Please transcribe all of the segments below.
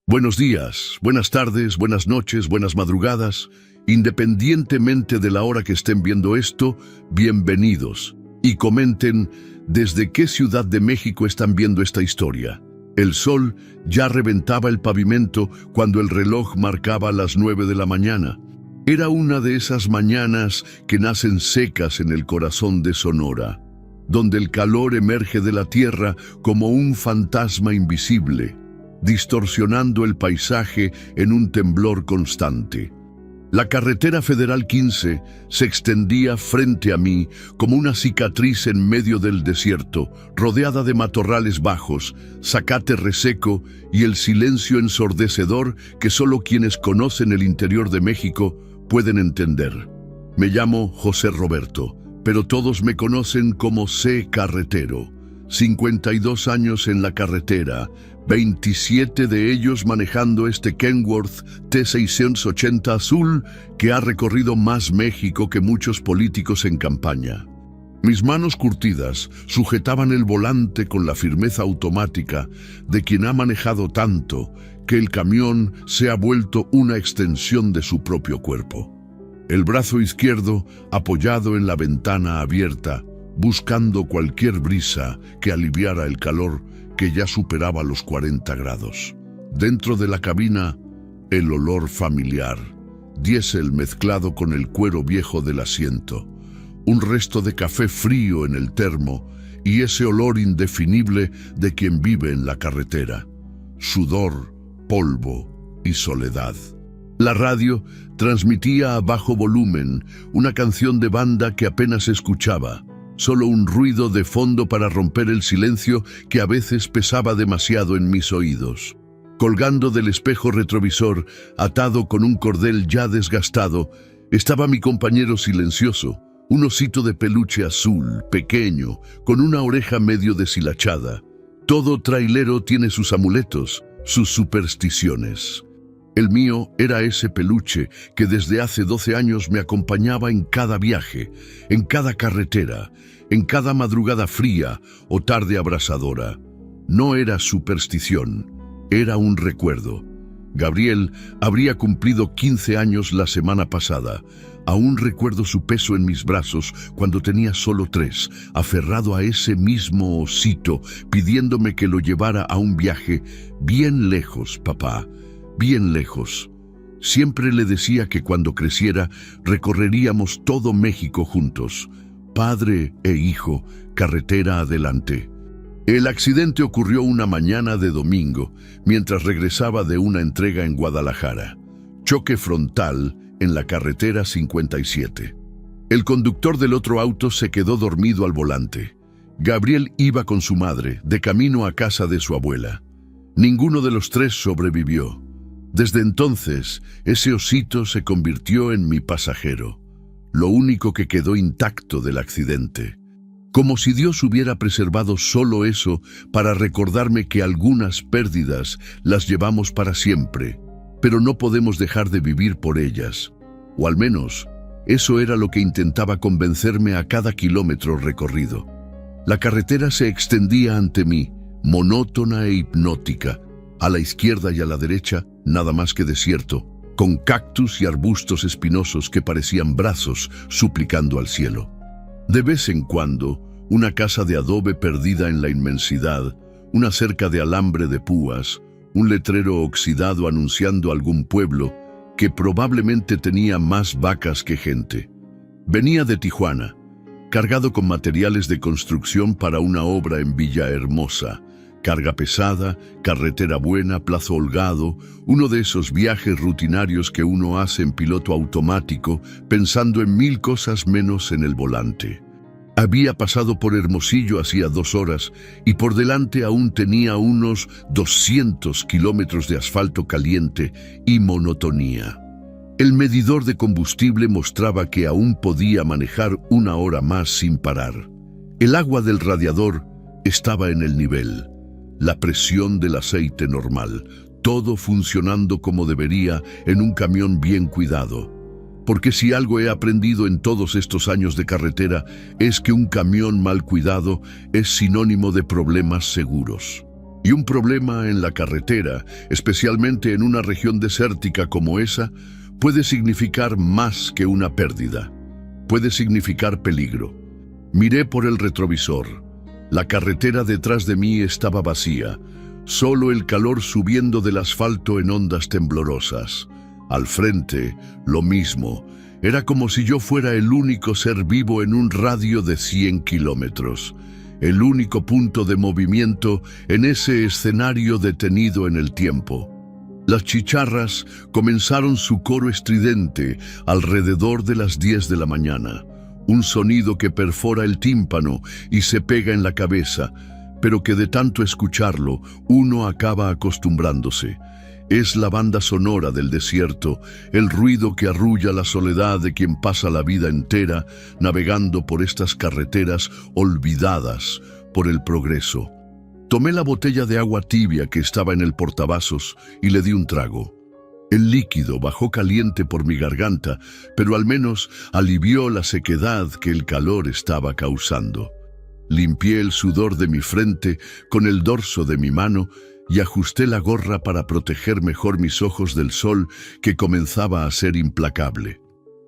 Buenos días, buenas tardes, buenas noches, buenas madrugadas. Independientemente de la hora que estén viendo esto, bienvenidos. Y comenten desde qué ciudad de México están viendo esta historia. El sol ya reventaba el pavimento cuando el reloj marcaba las 9 de la mañana. Era una de esas mañanas que nacen secas en el corazón de Sonora, donde el calor emerge de la tierra como un fantasma invisible, distorsionando el paisaje en un temblor constante. La carretera Federal 15 se extendía frente a mí como una cicatriz en medio del desierto, rodeada de matorrales bajos, zacate reseco y el silencio ensordecedor que solo quienes conocen el interior de México pueden entender. Me llamo José Roberto, pero todos me conocen como C. Carretero. 52 años en la carretera, 27 de ellos manejando este Kenworth T680 azul que ha recorrido más México que muchos políticos en campaña. Mis manos curtidas sujetaban el volante con la firmeza automática de quien ha manejado tanto que el camión se ha vuelto una extensión de su propio cuerpo. El brazo izquierdo apoyado en la ventana abierta, buscando cualquier brisa que aliviara el calor que ya superaba los 40 grados. Dentro de la cabina, el olor familiar, diésel mezclado con el cuero viejo del asiento, un resto de café frío en el termo y ese olor indefinible de quien vive en la carretera, sudor, polvo y soledad. La radio transmitía a bajo volumen una canción de banda que apenas escuchaba, solo un ruido de fondo para romper el silencio que a veces pesaba demasiado en mis oídos. Colgando del espejo retrovisor, atado con un cordel ya desgastado, estaba mi compañero silencioso, un osito de peluche azul, pequeño, con una oreja medio deshilachada. Todo trailero tiene sus amuletos, sus supersticiones. El mío era ese peluche que desde hace 12 años me acompañaba en cada viaje, en cada carretera, en cada madrugada fría o tarde abrasadora. No era superstición, era un recuerdo. Gabriel habría cumplido 15 años la semana pasada. Aún recuerdo su peso en mis brazos cuando tenía solo 3, aferrado a ese mismo osito, pidiéndome que lo llevara a un viaje bien lejos, papá. Bien lejos. Siempre le decía que cuando creciera recorreríamos todo México juntos, padre e hijo, carretera adelante. El accidente ocurrió una mañana de domingo, mientras regresaba de una entrega en Guadalajara. Choque frontal en la carretera 57. El conductor del otro auto se quedó dormido al volante. Gabriel iba con su madre, de camino a casa de su abuela. Ninguno de los 3 sobrevivió. Desde entonces, ese osito se convirtió en mi pasajero, lo único que quedó intacto del accidente. Como si Dios hubiera preservado solo eso para recordarme que algunas pérdidas las llevamos para siempre, pero no podemos dejar de vivir por ellas. O al menos, eso era lo que intentaba convencerme a cada kilómetro recorrido. La carretera se extendía ante mí, monótona e hipnótica. A la izquierda y a la derecha, nada más que desierto, con cactus y arbustos espinosos que parecían brazos suplicando al cielo. De vez en cuando, una casa de adobe perdida en la inmensidad, una cerca de alambre de púas, un letrero oxidado anunciando algún pueblo que probablemente tenía más vacas que gente. Venía de Tijuana, cargado con materiales de construcción para una obra en Villahermosa. Carga pesada, carretera buena, plazo holgado, uno de esos viajes rutinarios que uno hace en piloto automático, pensando en 1000 cosas menos en el volante. Había pasado por Hermosillo hacía 2 horas y por delante aún tenía unos 200 kilómetros de asfalto caliente y monotonía. El medidor de combustible mostraba que aún podía manejar 1 hora más sin parar. El agua del radiador estaba en el nivel. La presión del aceite normal, todo funcionando como debería en un camión bien cuidado. Porque si algo he aprendido en todos estos años de carretera es que un camión mal cuidado es sinónimo de problemas seguros. Y un problema en la carretera, especialmente en una región desértica como esa, puede significar más que una pérdida. Puede significar peligro. Miré por el retrovisor. La carretera detrás de mí estaba vacía, solo el calor subiendo del asfalto en ondas temblorosas. Al frente, lo mismo. Era como si yo fuera el único ser vivo en un radio de 100 kilómetros. El único punto de movimiento en ese escenario detenido en el tiempo. Las chicharras comenzaron su coro estridente alrededor de las 10 de la mañana. Un sonido que perfora el tímpano y se pega en la cabeza, pero que de tanto escucharlo, uno acaba acostumbrándose. Es la banda sonora del desierto, el ruido que arrulla la soledad de quien pasa la vida entera navegando por estas carreteras olvidadas por el progreso. Tomé la botella de agua tibia que estaba en el portavasos y le di un trago. El líquido bajó caliente por mi garganta, pero al menos alivió la sequedad que el calor estaba causando. Limpié el sudor de mi frente con el dorso de mi mano y ajusté la gorra para proteger mejor mis ojos del sol que comenzaba a ser implacable.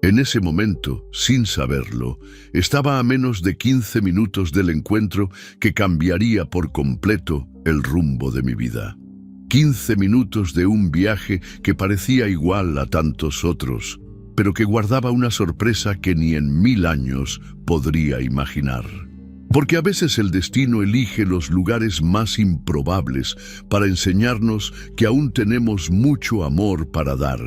En ese momento, sin saberlo, estaba a menos de 15 minutos del encuentro que cambiaría por completo el rumbo de mi vida. 15 minutos de un viaje que parecía igual a tantos otros, pero que guardaba una sorpresa que ni en 1000 años podría imaginar. Porque a veces el destino elige los lugares más improbables para enseñarnos que aún tenemos mucho amor para dar,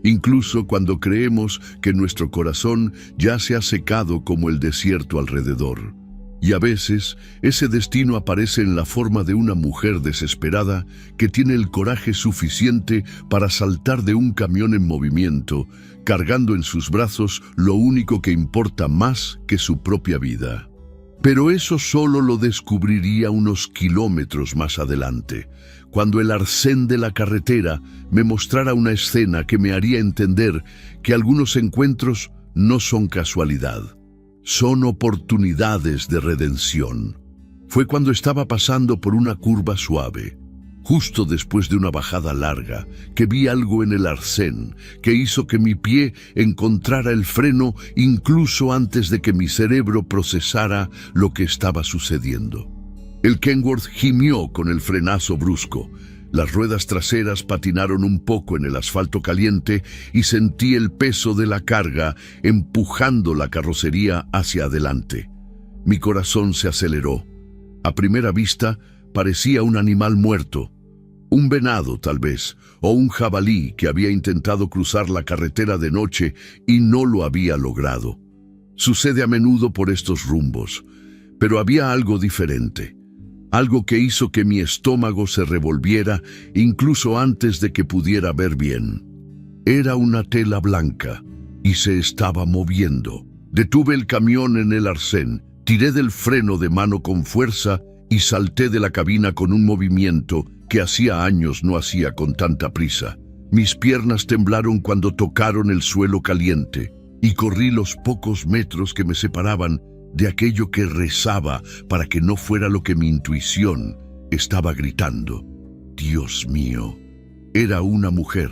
incluso cuando creemos que nuestro corazón ya se ha secado como el desierto alrededor. Y a veces ese destino aparece en la forma de una mujer desesperada que tiene el coraje suficiente para saltar de un camión en movimiento, cargando en sus brazos lo único que importa más que su propia vida. Pero eso solo lo descubriría unos kilómetros más adelante, cuando el arcén de la carretera me mostrara una escena que me haría entender que algunos encuentros no son casualidad, son oportunidades de redención. Fue cuando estaba pasando por una curva suave, justo después de una bajada larga, que vi algo en el arcén que hizo que mi pie encontrara el freno incluso antes de que mi cerebro procesara lo que estaba sucediendo. El Kenworth gimió con el frenazo brusco. Las ruedas traseras patinaron un poco en el asfalto caliente y sentí el peso de la carga empujando la carrocería hacia adelante. Mi corazón se aceleró. A primera vista, parecía un animal muerto. Un venado, tal vez, o un jabalí que había intentado cruzar la carretera de noche y no lo había logrado. Sucede a menudo por estos rumbos, pero había algo diferente. Algo que hizo que mi estómago se revolviera incluso antes de que pudiera ver bien. Era una tela blanca y se estaba moviendo. Detuve el camión en el arcén, tiré del freno de mano con fuerza y salté de la cabina con un movimiento que hacía años no hacía con tanta prisa. Mis piernas temblaron cuando tocaron el suelo caliente y corrí los pocos metros que me separaban de aquello que rezaba para que no fuera lo que mi intuición estaba gritando. Dios mío, era una mujer,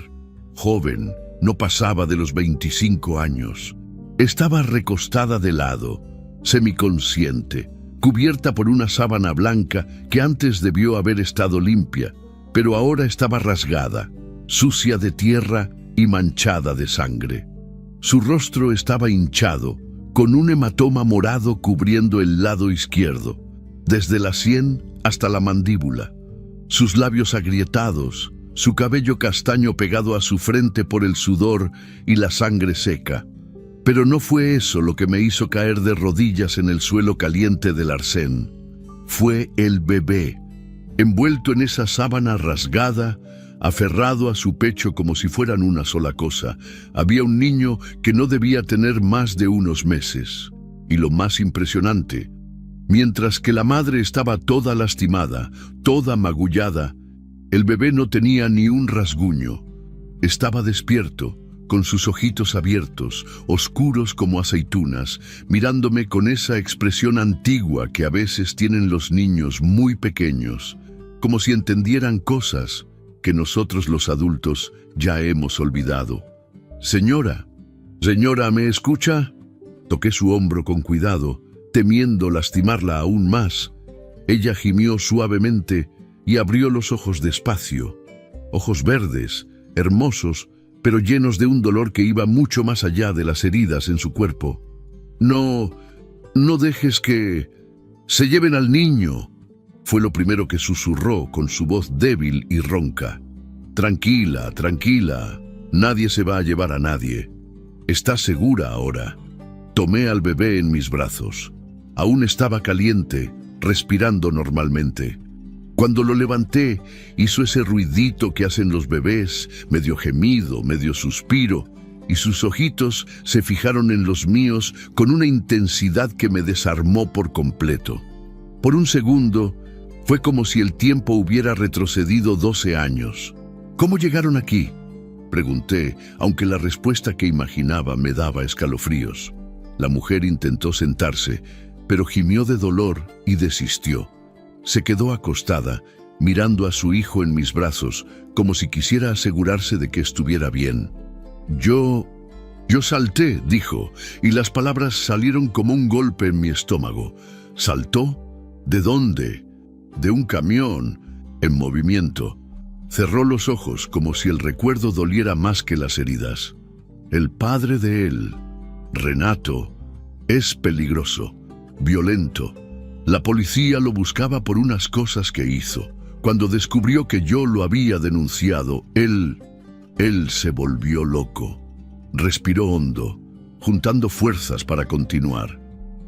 joven, no pasaba de los 25 años. Estaba recostada de lado, semiconsciente, cubierta por una sábana blanca que antes debió haber estado limpia, pero ahora estaba rasgada, sucia de tierra y manchada de sangre. Su rostro estaba hinchado, con un hematoma morado cubriendo el lado izquierdo, desde la sien hasta la mandíbula. Sus labios agrietados, su cabello castaño pegado a su frente por el sudor y la sangre seca. Pero no fue eso lo que me hizo caer de rodillas en el suelo caliente del arcén. Fue el bebé, envuelto en esa sábana rasgada, aferrado a su pecho como si fueran una sola cosa. Había un niño que no debía tener más de unos meses. Y lo más impresionante, mientras que la madre estaba toda lastimada, toda magullada, el bebé no tenía ni un rasguño. Estaba despierto, con sus ojitos abiertos, oscuros como aceitunas, mirándome con esa expresión antigua que a veces tienen los niños muy pequeños, como si entendieran cosas que nosotros los adultos ya hemos olvidado. Señora, señora, ¿me escucha? Toqué su hombro con cuidado, temiendo lastimarla aún más. Ella gimió suavemente y abrió los ojos despacio. Ojos verdes, hermosos, pero llenos de un dolor que iba mucho más allá de las heridas en su cuerpo. No dejes que se lleven al niño, fue lo primero que susurró con su voz débil y ronca. Tranquila, tranquila, nadie se va a llevar a nadie. ¿Estás segura ahora? Tomé al bebé en mis brazos. Aún estaba caliente, respirando normalmente. Cuando lo levanté, hizo ese ruidito que hacen los bebés, medio gemido, medio suspiro, y sus ojitos se fijaron en los míos con una intensidad que me desarmó por completo. Por un segundo, fue como si el tiempo hubiera retrocedido 12 años. ¿Cómo llegaron aquí?, pregunté, aunque la respuesta que imaginaba me daba escalofríos. La mujer intentó sentarse, pero gimió de dolor y desistió. Se quedó acostada, mirando a su hijo en mis brazos, como si quisiera asegurarse de que estuviera bien. Yo salté, dijo, y las palabras salieron como un golpe en mi estómago. ¿Saltó? ¿De dónde? De un camión, en movimiento. Cerró los ojos como si el recuerdo doliera más que las heridas. El padre de él, Renato, es peligroso, violento. La policía lo buscaba por unas cosas que hizo. Cuando descubrió que yo lo había denunciado, él se volvió loco. Respiró hondo, juntando fuerzas para continuar.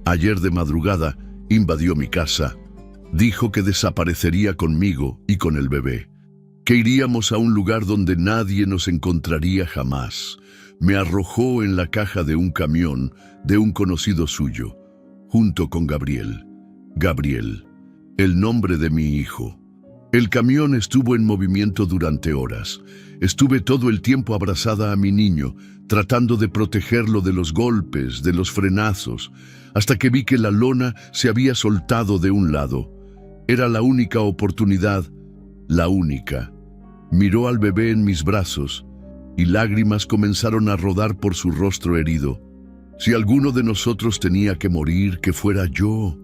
Ayer de madrugada invadió mi casa. Dijo que desaparecería conmigo y con el bebé, que iríamos a un lugar donde nadie nos encontraría jamás. Me arrojó en la caja de un camión de un conocido suyo, junto con Gabriel. Gabriel, el nombre de mi hijo. El camión estuvo en movimiento durante horas. Estuve todo el tiempo abrazada a mi niño, tratando de protegerlo de los golpes, de los frenazos, hasta que vi que la lona se había soltado de un lado. Era la única oportunidad, la única. Miró al bebé en mis brazos y lágrimas comenzaron a rodar por su rostro herido. Si alguno de nosotros tenía que morir, que fuera yo.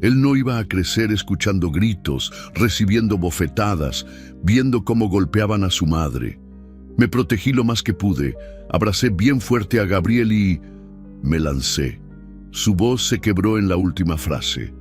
Él no iba a crecer escuchando gritos, recibiendo bofetadas, viendo cómo golpeaban a su madre. Me protegí lo más que pude, abracé bien fuerte a Gabriel y me lancé. Su voz se quebró en la última frase.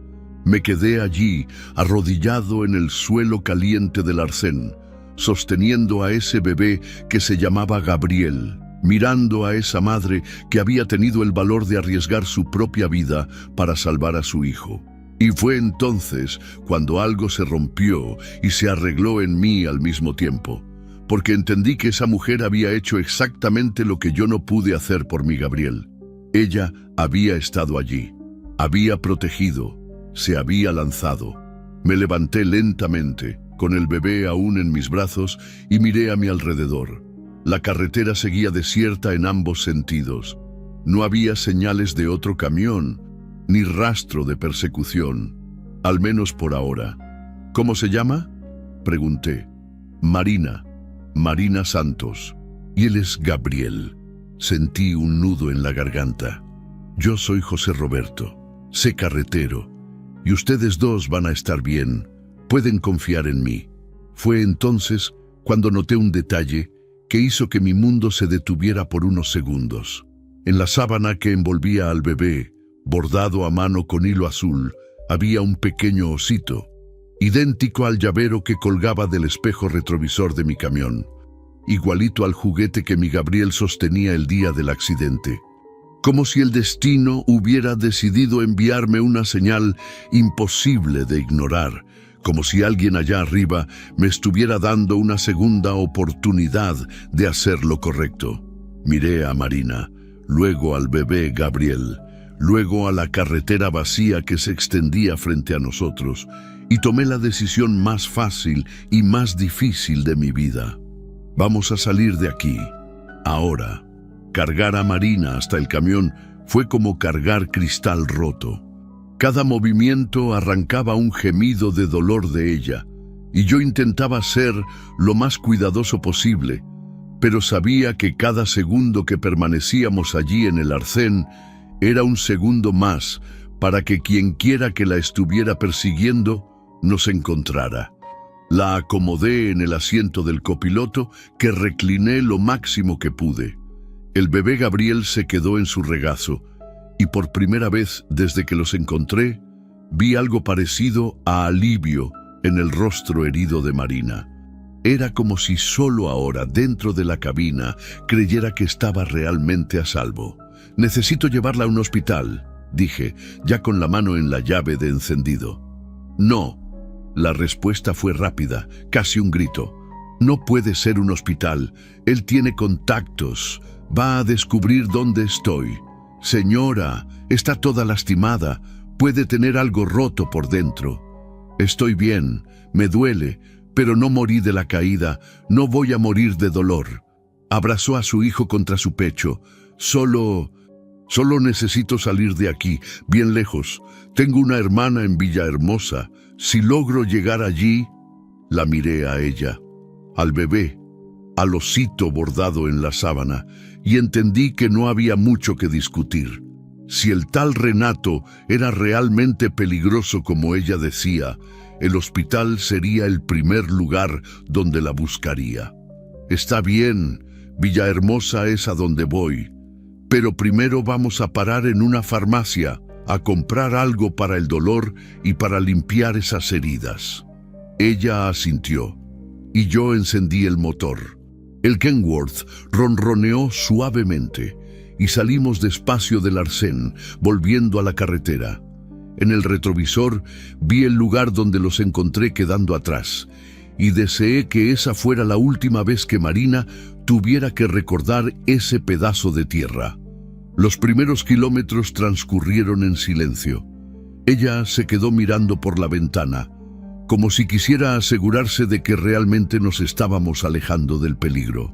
Me quedé allí, arrodillado en el suelo caliente del arcén, sosteniendo a ese bebé que se llamaba Gabriel, mirando a esa madre que había tenido el valor de arriesgar su propia vida para salvar a su hijo. Y fue entonces cuando algo se rompió y se arregló en mí al mismo tiempo, porque entendí que esa mujer había hecho exactamente lo que yo no pude hacer por mi Gabriel. Ella había estado allí, había protegido, se había lanzado. Me levanté lentamente, con el bebé aún en mis brazos, y miré a mi alrededor. La carretera seguía desierta en ambos sentidos. No había señales de otro camión, ni rastro de persecución, al menos por ahora. ¿Cómo se llama?, pregunté. Marina Santos. Y él es Gabriel. Sentí un nudo en la garganta. Yo soy José Roberto, sé carretero, y ustedes dos van a estar bien. Pueden confiar en mí. Fue entonces cuando noté un detalle que hizo que mi mundo se detuviera por unos segundos. En la sábana que envolvía al bebé, bordado a mano con hilo azul, había un pequeño osito, idéntico al llavero que colgaba del espejo retrovisor de mi camión, igualito al juguete que mi Gabriel sostenía el día del accidente. Como si el destino hubiera decidido enviarme una señal imposible de ignorar, como si alguien allá arriba me estuviera dando una segunda oportunidad de hacer lo correcto. Miré a Marina, luego al bebé Gabriel, luego a la carretera vacía que se extendía frente a nosotros, y tomé la decisión más fácil y más difícil de mi vida. Vamos a salir de aquí, ahora. Cargar a Marina hasta el camión fue como cargar cristal roto. Cada movimiento arrancaba un gemido de dolor de ella, y yo intentaba ser lo más cuidadoso posible, pero sabía que cada segundo que permanecíamos allí en el arcén era un segundo más para que quienquiera que la estuviera persiguiendo nos encontrara. La acomodé en el asiento del copiloto, que recliné lo máximo que pude. El bebé Gabriel se quedó en su regazo, y por primera vez desde que los encontré, vi algo parecido a alivio en el rostro herido de Marina. Era como si solo ahora, dentro de la cabina, creyera que estaba realmente a salvo. «Necesito llevarla a un hospital», dije, ya con la mano en la llave de encendido. «No». La respuesta fue rápida, casi un grito. «No puede ser un hospital. Él tiene contactos. Va a descubrir dónde estoy. Señora, está toda lastimada. Puede tener algo roto por dentro». «Estoy bien. Me duele, pero no morí de la caída. No voy a morir de dolor». Abrazó a su hijo contra su pecho. Solo necesito salir de aquí, bien lejos. Tengo una hermana en Villahermosa. Si logro llegar allí». La miré a ella, al bebé, al osito bordado en la sábana, y entendí que no había mucho que discutir. Si el tal Renato era realmente peligroso como ella decía, el hospital sería el primer lugar donde la buscaría. «Está bien, Villahermosa es a donde voy. Pero primero vamos a parar en una farmacia a comprar algo para el dolor y para limpiar esas heridas». Ella asintió, y yo encendí el motor. El Kenworth ronroneó suavemente, y salimos despacio del arcén, volviendo a la carretera. En el retrovisor vi el lugar donde los encontré quedando atrás, y deseé que esa fuera la última vez que Marina tuviera que recordar ese pedazo de tierra. Los primeros kilómetros transcurrieron en silencio. Ella se quedó mirando por la ventana, como si quisiera asegurarse de que realmente nos estábamos alejando del peligro.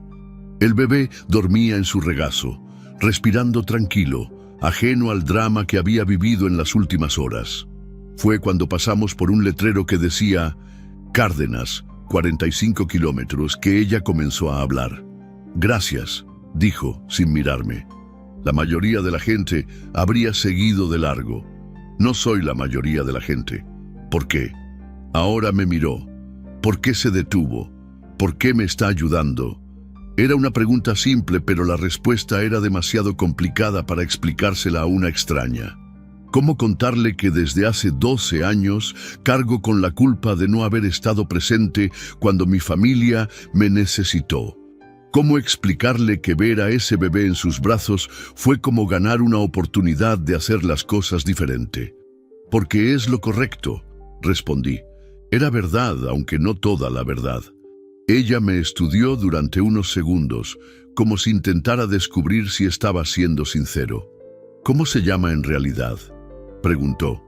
El bebé dormía en su regazo, respirando tranquilo, ajeno al drama que había vivido en las últimas horas. Fue cuando pasamos por un letrero que decía «Cárdenas, 45 kilómetros», que ella comenzó a hablar. «Gracias», dijo, sin mirarme. La mayoría de la gente habría seguido de largo. No soy la mayoría de la gente. ¿Por qué? Ahora me miró. ¿Por qué se detuvo? ¿Por qué me está ayudando? Era una pregunta simple, pero la respuesta era demasiado complicada para explicársela a una extraña. ¿Cómo contarle que desde hace 12 años cargo con la culpa de no haber estado presente cuando mi familia me necesitó? ¿Cómo explicarle que ver a ese bebé en sus brazos fue como ganar una oportunidad de hacer las cosas diferente? «Porque es lo correcto», respondí. Era verdad, aunque no toda la verdad. Ella me estudió durante unos segundos, como si intentara descubrir si estaba siendo sincero. «¿Cómo se llama en realidad?», preguntó.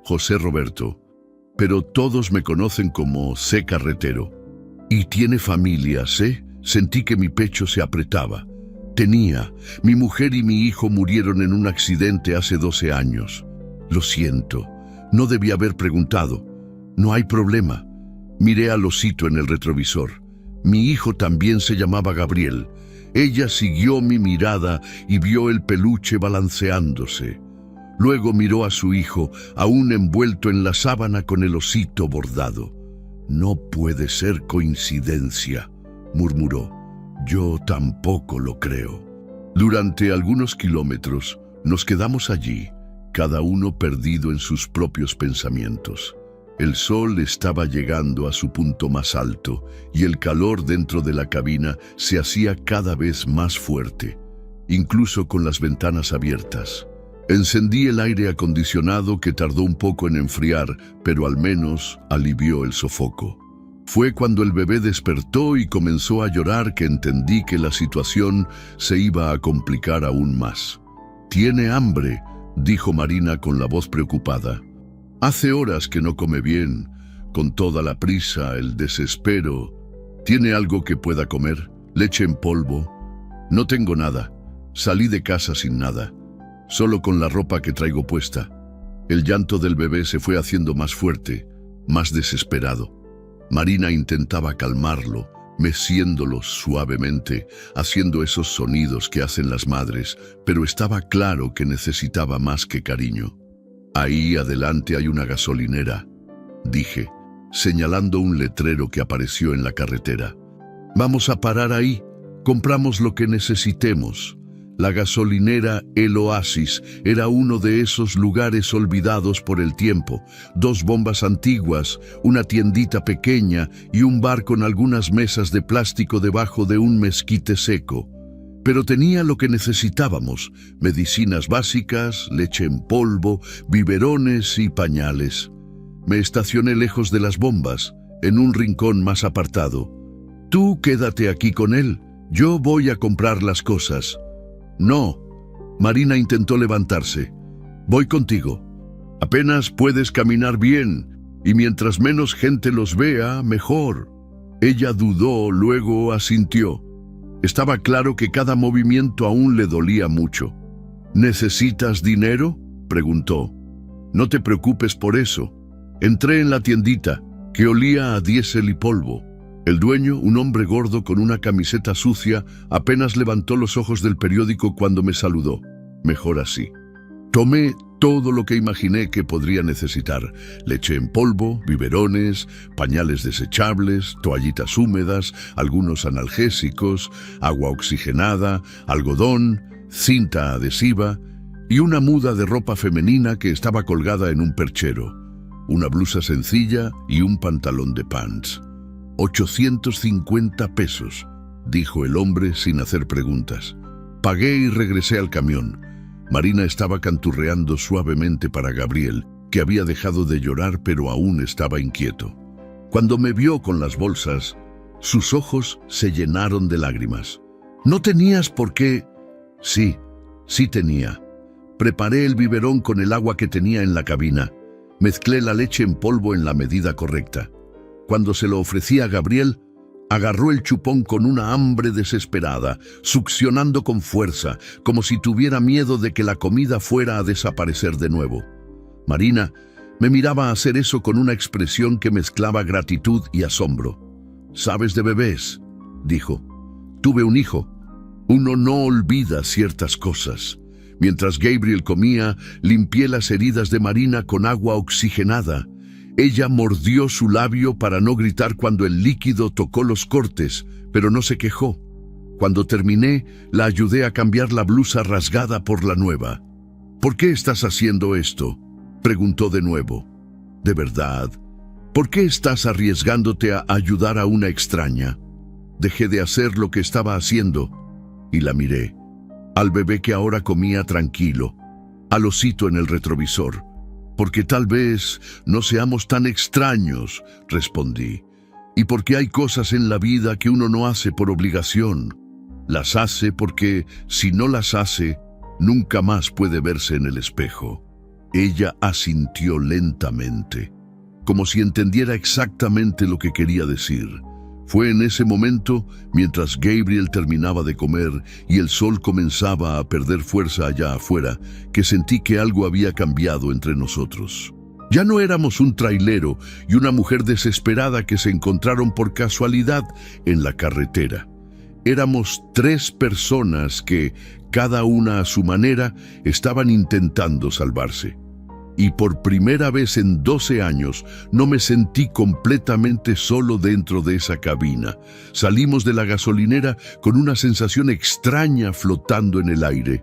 «José Roberto, pero todos me conocen como C. Carretero». «¿Y tiene familia, C?». Sentí que mi pecho se apretaba. «Tenía. Mi mujer y mi hijo murieron en un accidente hace 12 años. Lo siento. No debí haber preguntado». «No hay problema». Miré al osito en el retrovisor. Mi hijo también se llamaba Gabriel. Ella siguió mi mirada y vio el peluche balanceándose. Luego miró a su hijo, aún envuelto en la sábana con el osito bordado. «No puede ser coincidencia», murmuró. «Yo tampoco lo creo». Durante algunos kilómetros nos quedamos allí, cada uno perdido en sus propios pensamientos. El sol estaba llegando a su punto más alto y el calor dentro de la cabina se hacía cada vez más fuerte, incluso con las ventanas abiertas. Encendí el aire acondicionado, que tardó un poco en enfriar, pero al menos alivió el sofoco. Fue cuando el bebé despertó y comenzó a llorar que entendí que la situación se iba a complicar aún más. «Tiene hambre», dijo Marina con la voz preocupada. «Hace horas que no come bien, con toda la prisa, el desespero. ¿Tiene algo que pueda comer? ¿Leche en polvo?» «No tengo nada. Salí de casa sin nada, solo con la ropa que traigo puesta». El llanto del bebé se fue haciendo más fuerte, más desesperado. Marina intentaba calmarlo, meciéndolo suavemente, haciendo esos sonidos que hacen las madres, pero estaba claro que necesitaba más que cariño. Ahí adelante hay una gasolinera, dije, señalando un letrero que apareció en la carretera. Vamos a parar ahí, compramos lo que necesitemos. La gasolinera El Oasis era uno de esos lugares olvidados por el tiempo. 2 bombas antiguas, una tiendita pequeña y un bar con algunas mesas de plástico debajo de un mezquite seco. Pero tenía lo que necesitábamos: medicinas básicas, leche en polvo, biberones y pañales. Me estacioné lejos de las bombas, en un rincón más apartado. Tú quédate aquí con él, yo voy a comprar las cosas. No. Marina intentó levantarse. Voy contigo. Apenas puedes caminar bien, y mientras menos gente los vea, mejor. Ella dudó, luego asintió. Estaba claro que cada movimiento aún le dolía mucho. ¿Necesitas dinero?, preguntó. No te preocupes por eso. Entré en la tiendita, que olía a diésel y polvo. El dueño, un hombre gordo con una camiseta sucia, apenas levantó los ojos del periódico cuando me saludó. Mejor así. Tomé todo lo que imaginé que podría necesitar: leche en polvo, biberones, pañales desechables, toallitas húmedas, algunos analgésicos, agua oxigenada, algodón, cinta adhesiva y una muda de ropa femenina que estaba colgada en un perchero, una blusa sencilla y un pantalón de pants. 850 pesos, dijo el hombre sin hacer preguntas. Pagué y regresé al camión. Marina estaba canturreando suavemente para Gabriel, que había dejado de llorar pero aún estaba inquieto. Cuando me vio con las bolsas, sus ojos se llenaron de lágrimas. ¿No tenías por qué? Sí tenía. Preparé el biberón con el agua que tenía en la cabina. Mezclé la leche en polvo en la medida correcta. Cuando se lo ofrecí a Gabriel, agarró el chupón con una hambre desesperada, succionando con fuerza, como si tuviera miedo de que la comida fuera a desaparecer de nuevo. Marina me miraba hacer eso con una expresión que mezclaba gratitud y asombro. «¿Sabes de bebés?», dijo. «Tuve un hijo. Uno no olvida ciertas cosas». Mientras Gabriel comía, limpié las heridas de Marina con agua oxigenada. Ella mordió su labio para no gritar cuando el líquido tocó los cortes, pero no se quejó. Cuando terminé, la ayudé a cambiar la blusa rasgada por la nueva. «¿Por qué estás haciendo esto?», preguntó de nuevo. «¿De verdad? ¿Por qué estás arriesgándote a ayudar a una extraña?». Dejé de hacer lo que estaba haciendo y la miré. Al bebé que ahora comía tranquilo, al osito en el retrovisor. «Porque tal vez no seamos tan extraños», respondí. «Y porque hay cosas en la vida que uno no hace por obligación. Las hace porque, si no las hace, nunca más puede verse en el espejo». Ella asintió lentamente, como si entendiera exactamente lo que quería decir. Fue en ese momento, mientras Gabriel terminaba de comer y el sol comenzaba a perder fuerza allá afuera, que sentí que algo había cambiado entre nosotros. Ya no éramos un trailero y una mujer desesperada que se encontraron por casualidad en la carretera. Éramos 3 personas que, cada una a su manera, estaban intentando salvarse. Y por primera vez en 12 años no me sentí completamente solo dentro de esa cabina. Salimos de la gasolinera con una sensación extraña flotando en el aire.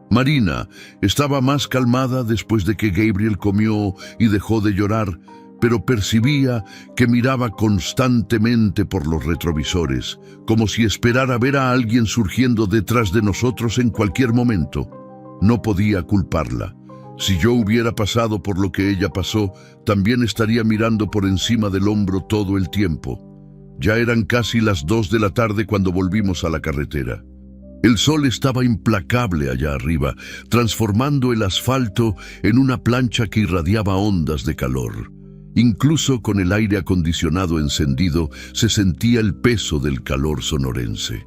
Marina estaba más calmada después de que Gabriel comió y dejó de llorar, pero percibía que miraba constantemente por los retrovisores, como si esperara ver a alguien surgiendo detrás de nosotros en cualquier momento. No podía culparla. Si yo hubiera pasado por lo que ella pasó, también estaría mirando por encima del hombro todo el tiempo. Ya eran casi las 2 de la tarde cuando volvimos a la carretera. El sol estaba implacable allá arriba, transformando el asfalto en una plancha que irradiaba ondas de calor. Incluso con el aire acondicionado encendido, se sentía el peso del calor sonorense.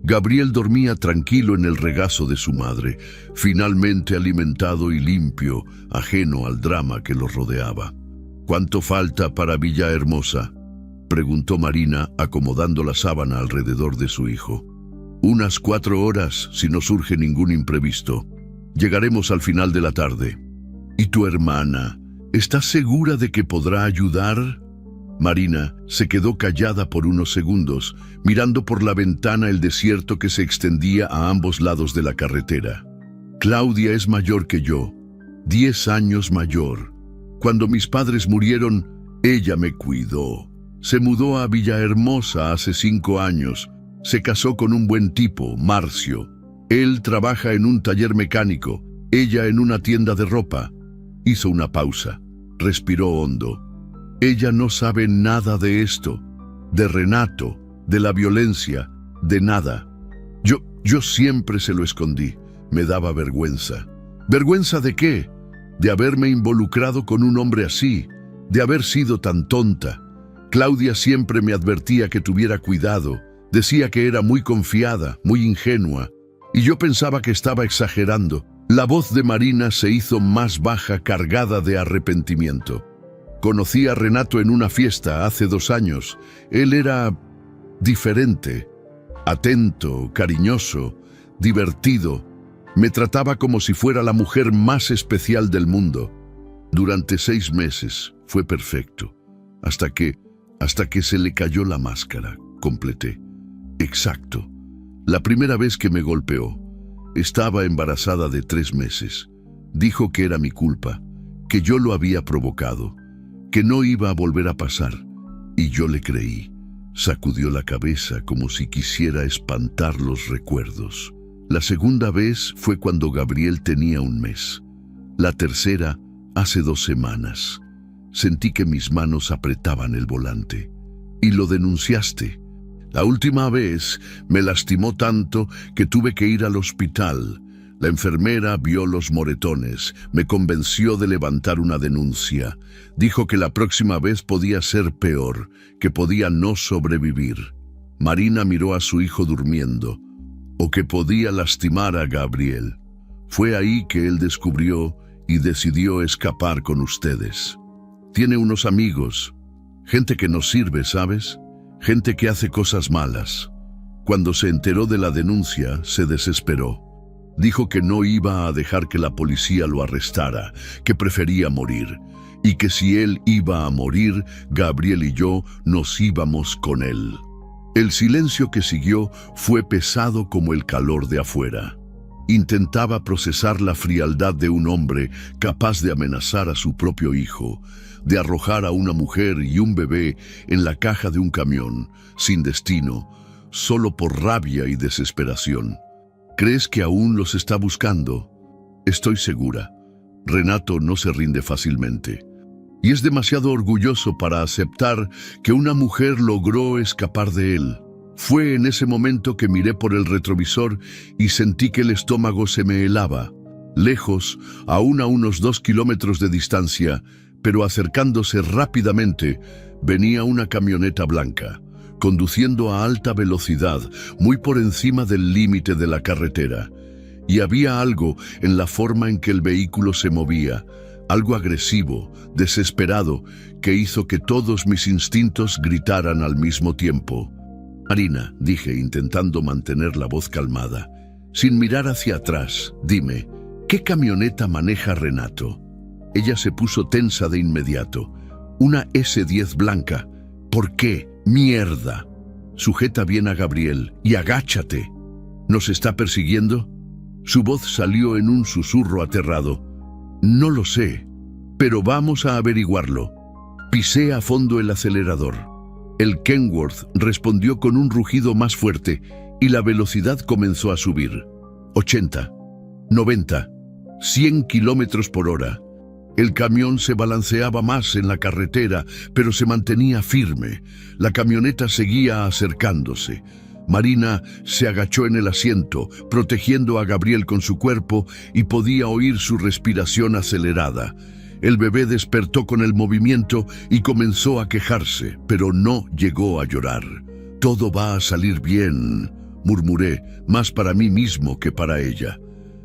Gabriel dormía tranquilo en el regazo de su madre, finalmente alimentado y limpio, ajeno al drama que los rodeaba. «¿Cuánto falta para Villahermosa?», preguntó Marina, acomodando la sábana alrededor de su hijo. Unas 4 horas, si no surge ningún imprevisto. Llegaremos al final de la tarde. ¿Y tu hermana? ¿Estás segura de que podrá ayudar? Marina se quedó callada por unos segundos, mirando por la ventana el desierto que se extendía a ambos lados de la carretera. Claudia es mayor que yo, 10 años mayor. Cuando mis padres murieron, ella me cuidó. Se mudó a Villahermosa hace 5 años. Se casó con un buen tipo, Marcio. Él trabaja en un taller mecánico, ella en una tienda de ropa. Hizo una pausa, respiró hondo. Ella no sabe nada de esto, de Renato, de la violencia, de nada. Yo siempre se lo escondí. Me daba vergüenza. ¿Vergüenza de qué? De haberme involucrado con un hombre así, de haber sido tan tonta. Claudia siempre me advertía que tuviera cuidado. Decía que era muy confiada, muy ingenua. Y yo pensaba que estaba exagerando. La voz de Marina se hizo más baja, cargada de arrepentimiento. Conocí a Renato en una fiesta hace 2 años. Él era diferente, atento, cariñoso, divertido. Me trataba como si fuera la mujer más especial del mundo. Durante 6 meses fue perfecto, hasta que se le cayó la máscara, completé. Exacto. La primera vez que me golpeó, estaba embarazada de 3 meses. Dijo que era mi culpa, que yo lo había provocado, que no iba a volver a pasar. Y yo le creí. Sacudió la cabeza como si quisiera espantar los recuerdos. La segunda vez fue cuando Gabriel tenía 1 mes. La tercera, hace 2 semanas. Sentí que mis manos apretaban el volante. Y lo denunciaste. La última vez me lastimó tanto que tuve que ir al hospital. La enfermera vio los moretones, me convenció de levantar una denuncia. Dijo que la próxima vez podía ser peor, que podía no sobrevivir. Marina miró a su hijo durmiendo, o que podía lastimar a Gabriel. Fue ahí que él descubrió y decidió escapar con ustedes. Tiene unos amigos, gente que nos sirve, ¿sabes? Gente que hace cosas malas. Cuando se enteró de la denuncia, se desesperó. Dijo que no iba a dejar que la policía lo arrestara, que prefería morir, y que si él iba a morir, Gabriel y yo nos íbamos con él. El silencio que siguió fue pesado como el calor de afuera. Intentaba procesar la frialdad de un hombre capaz de amenazar a su propio hijo, de arrojar a una mujer y un bebé en la caja de un camión, sin destino, solo por rabia y desesperación. ¿Crees que aún los está buscando? Estoy segura. Renato no se rinde fácilmente. Y es demasiado orgulloso para aceptar que una mujer logró escapar de él. Fue en ese momento que miré por el retrovisor y sentí que el estómago se me helaba. Lejos, aún a unos 2 kilómetros de distancia, pero acercándose rápidamente, venía una camioneta blanca, conduciendo a alta velocidad, muy por encima del límite de la carretera. Y había algo en la forma en que el vehículo se movía, algo agresivo, desesperado, que hizo que todos mis instintos gritaran al mismo tiempo. Marina, dije, intentando mantener la voz calmada, sin mirar hacia atrás, dime, ¿qué camioneta maneja Renato? Ella se puso tensa de inmediato. Una S10 blanca. ¿Por qué? ¡Mierda! Sujeta bien a Gabriel y agáchate. ¿Nos está persiguiendo? Su voz salió en un susurro aterrado. No lo sé, pero vamos a averiguarlo. Pisé a fondo el acelerador. El Kenworth respondió con un rugido más fuerte y la velocidad comenzó a subir. 80, 90, 100 kilómetros por hora. El camión se balanceaba más en la carretera, pero se mantenía firme. La camioneta seguía acercándose. Marina se agachó en el asiento, protegiendo a Gabriel con su cuerpo, y podía oír su respiración acelerada. El bebé despertó con el movimiento y comenzó a quejarse, pero no llegó a llorar. «Todo va a salir bien», murmuré, más para mí mismo que para ella.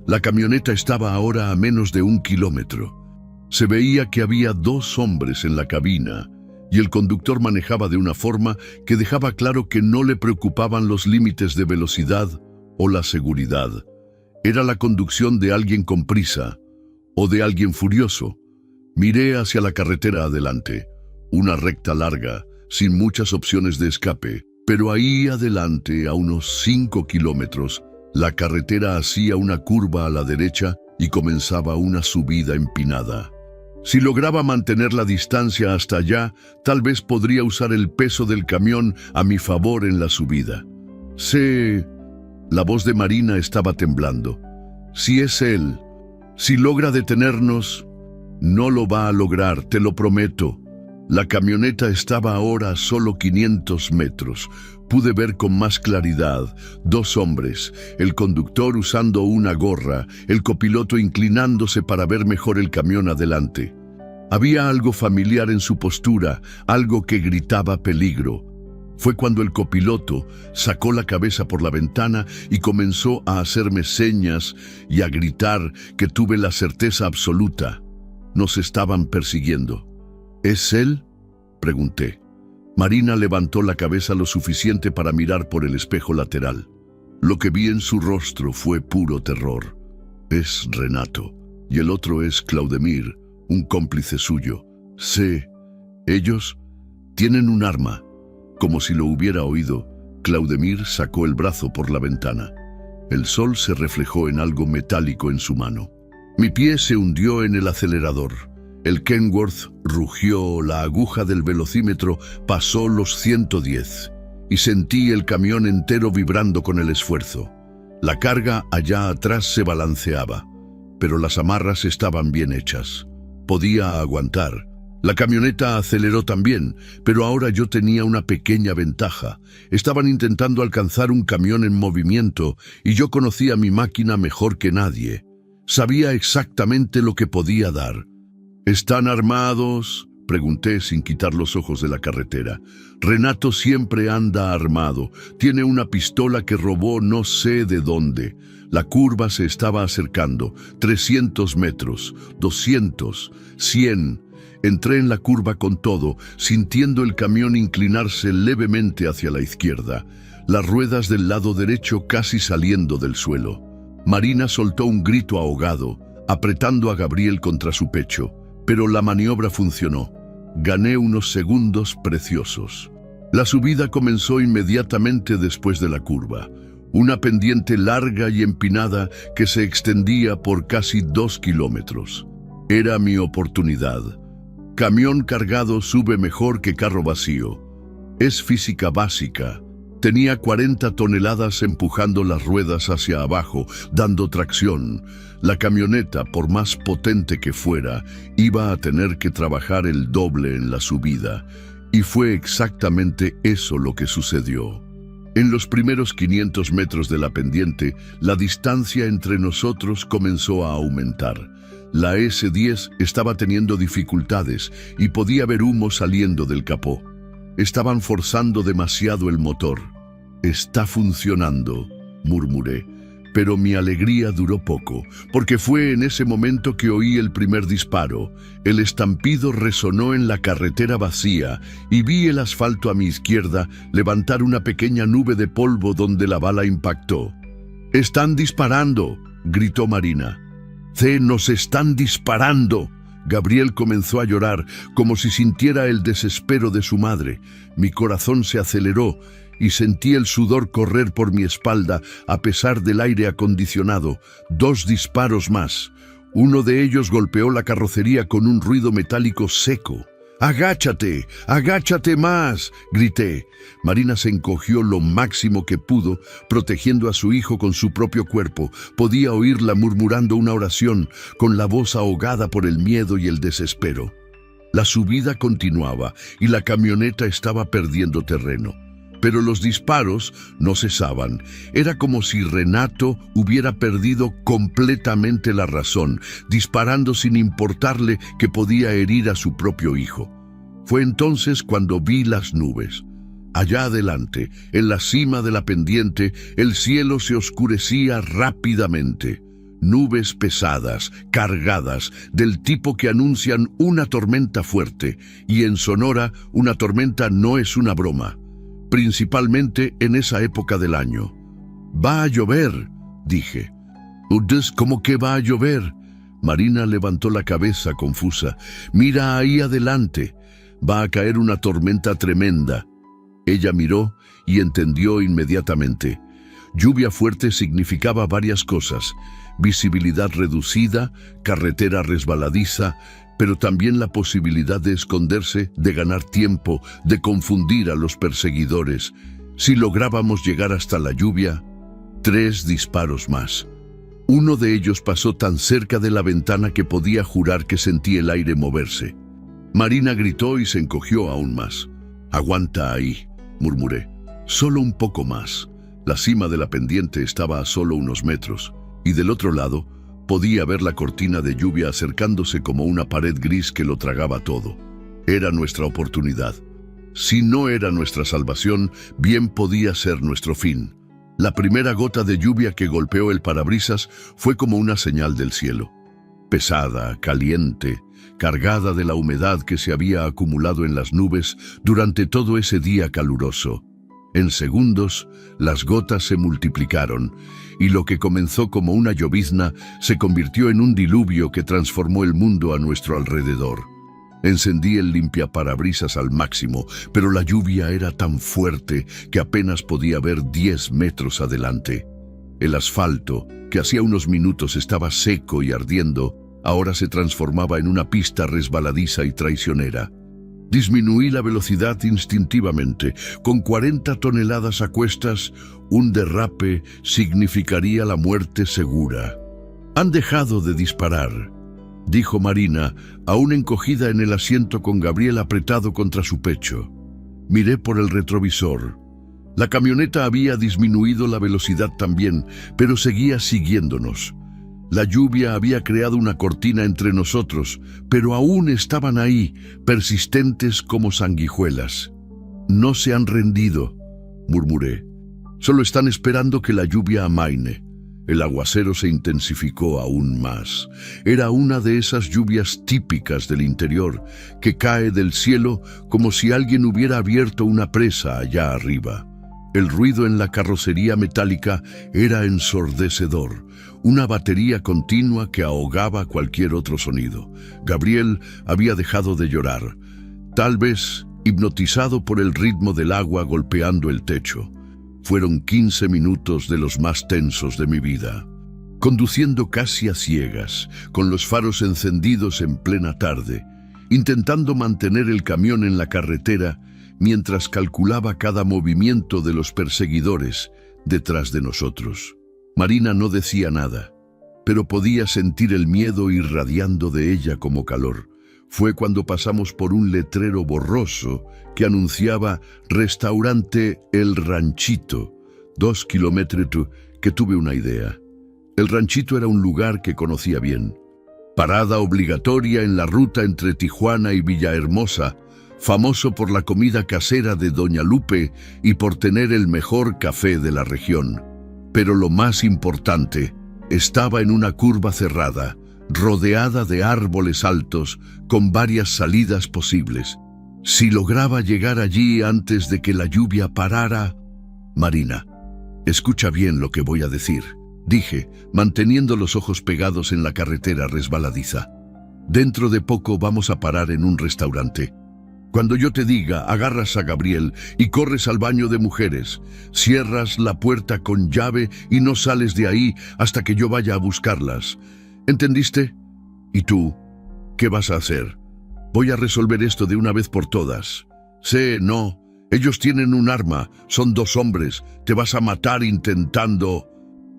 La camioneta estaba ahora a menos de 1 kilómetro. Se veía que había 2 hombres en la cabina. y el conductor manejaba de una forma que dejaba claro que no le preocupaban los límites de velocidad o la seguridad. Era la conducción de alguien con prisa o de alguien furioso. Miré hacia la carretera adelante, una recta larga, sin muchas opciones de escape, pero ahí adelante, a unos 5 kilómetros, la carretera hacía una curva a la derecha y comenzaba una subida empinada. Si lograba mantener la distancia hasta allá, tal vez podría usar el peso del camión a mi favor en la subida. La voz de Marina estaba temblando. Si es él, si logra detenernos, no lo va a lograr, te lo prometo. La camioneta estaba ahora a solo 500 metros. Pude ver con más claridad 2 hombres, el conductor usando una gorra, el copiloto inclinándose para ver mejor el camión adelante. Había algo familiar en su postura, algo que gritaba peligro. Fue cuando el copiloto sacó la cabeza por la ventana y comenzó a hacerme señas y a gritar que tuve la certeza absoluta. Nos estaban persiguiendo. ¿Es él?, pregunté. Marina levantó la cabeza lo suficiente para mirar por el espejo lateral. Lo que vi en su rostro fue puro terror. Es Renato, y el otro es Claudemir, un cómplice suyo. Ellos tienen un arma. Como si lo hubiera oído, Claudemir sacó el brazo por la ventana. El sol se reflejó en algo metálico en su mano. Mi pie se hundió en el acelerador. El Kenworth rugió, la aguja del velocímetro pasó los 110 y sentí el camión entero vibrando con el esfuerzo. La carga allá atrás se balanceaba, pero las amarras estaban bien hechas. Podía aguantar. La camioneta aceleró también, pero ahora yo tenía una pequeña ventaja. Estaban intentando alcanzar un camión en movimiento y yo conocía mi máquina mejor que nadie. Sabía exactamente lo que podía dar. ¿Están armados?, pregunté sin quitar los ojos de la carretera. Renato siempre anda armado. Tiene una pistola que robó no sé de dónde. La curva se estaba acercando. 300 metros, 200, 100... Entré en la curva con todo, sintiendo el camión inclinarse levemente hacia la izquierda, las ruedas del lado derecho casi saliendo del suelo. Marina soltó un grito ahogado, apretando a Gabriel contra su pecho, pero la maniobra funcionó. Gané unos segundos preciosos. La subida comenzó inmediatamente después de la curva, una pendiente larga y empinada que se extendía por casi 2 kilómetros. Era mi oportunidad. Camión cargado sube mejor que carro vacío. Es física básica. Tenía 40 toneladas empujando las ruedas hacia abajo, dando tracción. La camioneta, por más potente que fuera, iba a tener que trabajar el doble en la subida. Y fue exactamente eso lo que sucedió. En los primeros 500 metros de la pendiente, la distancia entre nosotros comenzó a aumentar. La S10 estaba teniendo dificultades y podía ver humo saliendo del capó. Estaban forzando demasiado el motor. «Está funcionando», murmuré, pero mi alegría duró poco, porque fue en ese momento que oí el primer disparo. El estampido resonó en la carretera vacía y vi el asfalto a mi izquierda levantar una pequeña nube de polvo donde la bala impactó. «¡Están disparando!», gritó Marina. «¡Nos están disparando!». Gabriel comenzó a llorar, como si sintiera el desespero de su madre. Mi corazón se aceleró y sentí el sudor correr por mi espalda a pesar del aire acondicionado. 2 disparos más. Uno de ellos golpeó la carrocería con un ruido metálico seco. «¡Agáchate! ¡Agáchate más!», grité. Marina se encogió lo máximo que pudo, protegiendo a su hijo con su propio cuerpo. Podía oírla murmurando una oración, con la voz ahogada por el miedo y el desespero. La subida continuaba y la camioneta estaba perdiendo terreno. Pero los disparos no cesaban. Era como si Renato hubiera perdido completamente la razón, disparando sin importarle que podía herir a su propio hijo. Fue entonces cuando vi las nubes. Allá adelante, en la cima de la pendiente, el cielo se oscurecía rápidamente. Nubes pesadas, cargadas, del tipo que anuncian una tormenta fuerte, y en Sonora una tormenta no es una broma, principalmente en esa época del año. «Va a llover», dije. «¿Ustedes cómo que va a llover?» Marina levantó la cabeza confusa. «Mira ahí adelante, va a caer una tormenta tremenda». Ella miró y entendió inmediatamente. Lluvia fuerte significaba varias cosas: visibilidad reducida, carretera resbaladiza, pero también la posibilidad de esconderse, de ganar tiempo, de confundir a los perseguidores. Si lográbamos llegar hasta la lluvia, 3 disparos más. Uno de ellos pasó tan cerca de la ventana que podía jurar que sentí el aire moverse. Marina gritó y se encogió aún más. «Aguanta ahí», murmuré. «Solo un poco más». La cima de la pendiente estaba a solo unos metros, y del otro lado podía ver la cortina de lluvia acercándose como una pared gris que lo tragaba todo. Era nuestra oportunidad. Si no era nuestra salvación, bien podía ser nuestro fin. La primera gota de lluvia que golpeó el parabrisas fue como una señal del cielo. Pesada, caliente, cargada de la humedad que se había acumulado en las nubes durante todo ese día caluroso. En segundos, las gotas se multiplicaron, y lo que comenzó como una llovizna se convirtió en un diluvio que transformó el mundo a nuestro alrededor. Encendí el limpiaparabrisas al máximo, pero la lluvia era tan fuerte que apenas podía ver 10 metros adelante. El asfalto, que hacía unos minutos estaba seco y ardiendo, ahora se transformaba en una pista resbaladiza y traicionera. Disminuí la velocidad instintivamente. Con 40 toneladas a cuestas, un derrape significaría la muerte segura. «Han dejado de disparar», dijo Marina, aún encogida en el asiento con Gabriel apretado contra su pecho. Miré por el retrovisor. La camioneta había disminuido la velocidad también, pero seguía siguiéndonos. La lluvia había creado una cortina entre nosotros, pero aún estaban ahí, persistentes como sanguijuelas. «No se han rendido», murmuré. «Solo están esperando que la lluvia amaine». El aguacero se intensificó aún más. Era una de esas lluvias típicas del interior, que cae del cielo como si alguien hubiera abierto una presa allá arriba. El ruido en la carrocería metálica era ensordecedor, una batería continua que ahogaba cualquier otro sonido. Gabriel había dejado de llorar, tal vez hipnotizado por el ritmo del agua golpeando el techo. Fueron 15 minutos de los más tensos de mi vida. Conduciendo casi a ciegas, con los faros encendidos en plena tarde, intentando mantener el camión en la carretera mientras calculaba cada movimiento de los perseguidores detrás de nosotros. Marina no decía nada, pero podía sentir el miedo irradiando de ella como calor. Fue cuando pasamos por un letrero borroso que anunciaba «Restaurante El Ranchito», 2 kilómetros, que tuve una idea. El Ranchito era un lugar que conocía bien. Parada obligatoria en la ruta entre Tijuana y Villahermosa, famoso por la comida casera de Doña Lupe y por tener el mejor café de la región. Pero lo más importante, estaba en una curva cerrada, rodeada de árboles altos, con varias salidas posibles. Si lograba llegar allí antes de que la lluvia parara... Marina, escucha bien lo que voy a decir, dije, manteniendo los ojos pegados en la carretera resbaladiza. Dentro de poco vamos a parar en un restaurante. Cuando yo te diga, agarras a Gabriel y corres al baño de mujeres, cierras la puerta con llave y no sales de ahí hasta que yo vaya a buscarlas. ¿Entendiste? ¿Y tú? ¿Qué vas a hacer? Voy a resolver esto de una vez por todas. No, ellos tienen un arma, son 2 hombres, te vas a matar intentando...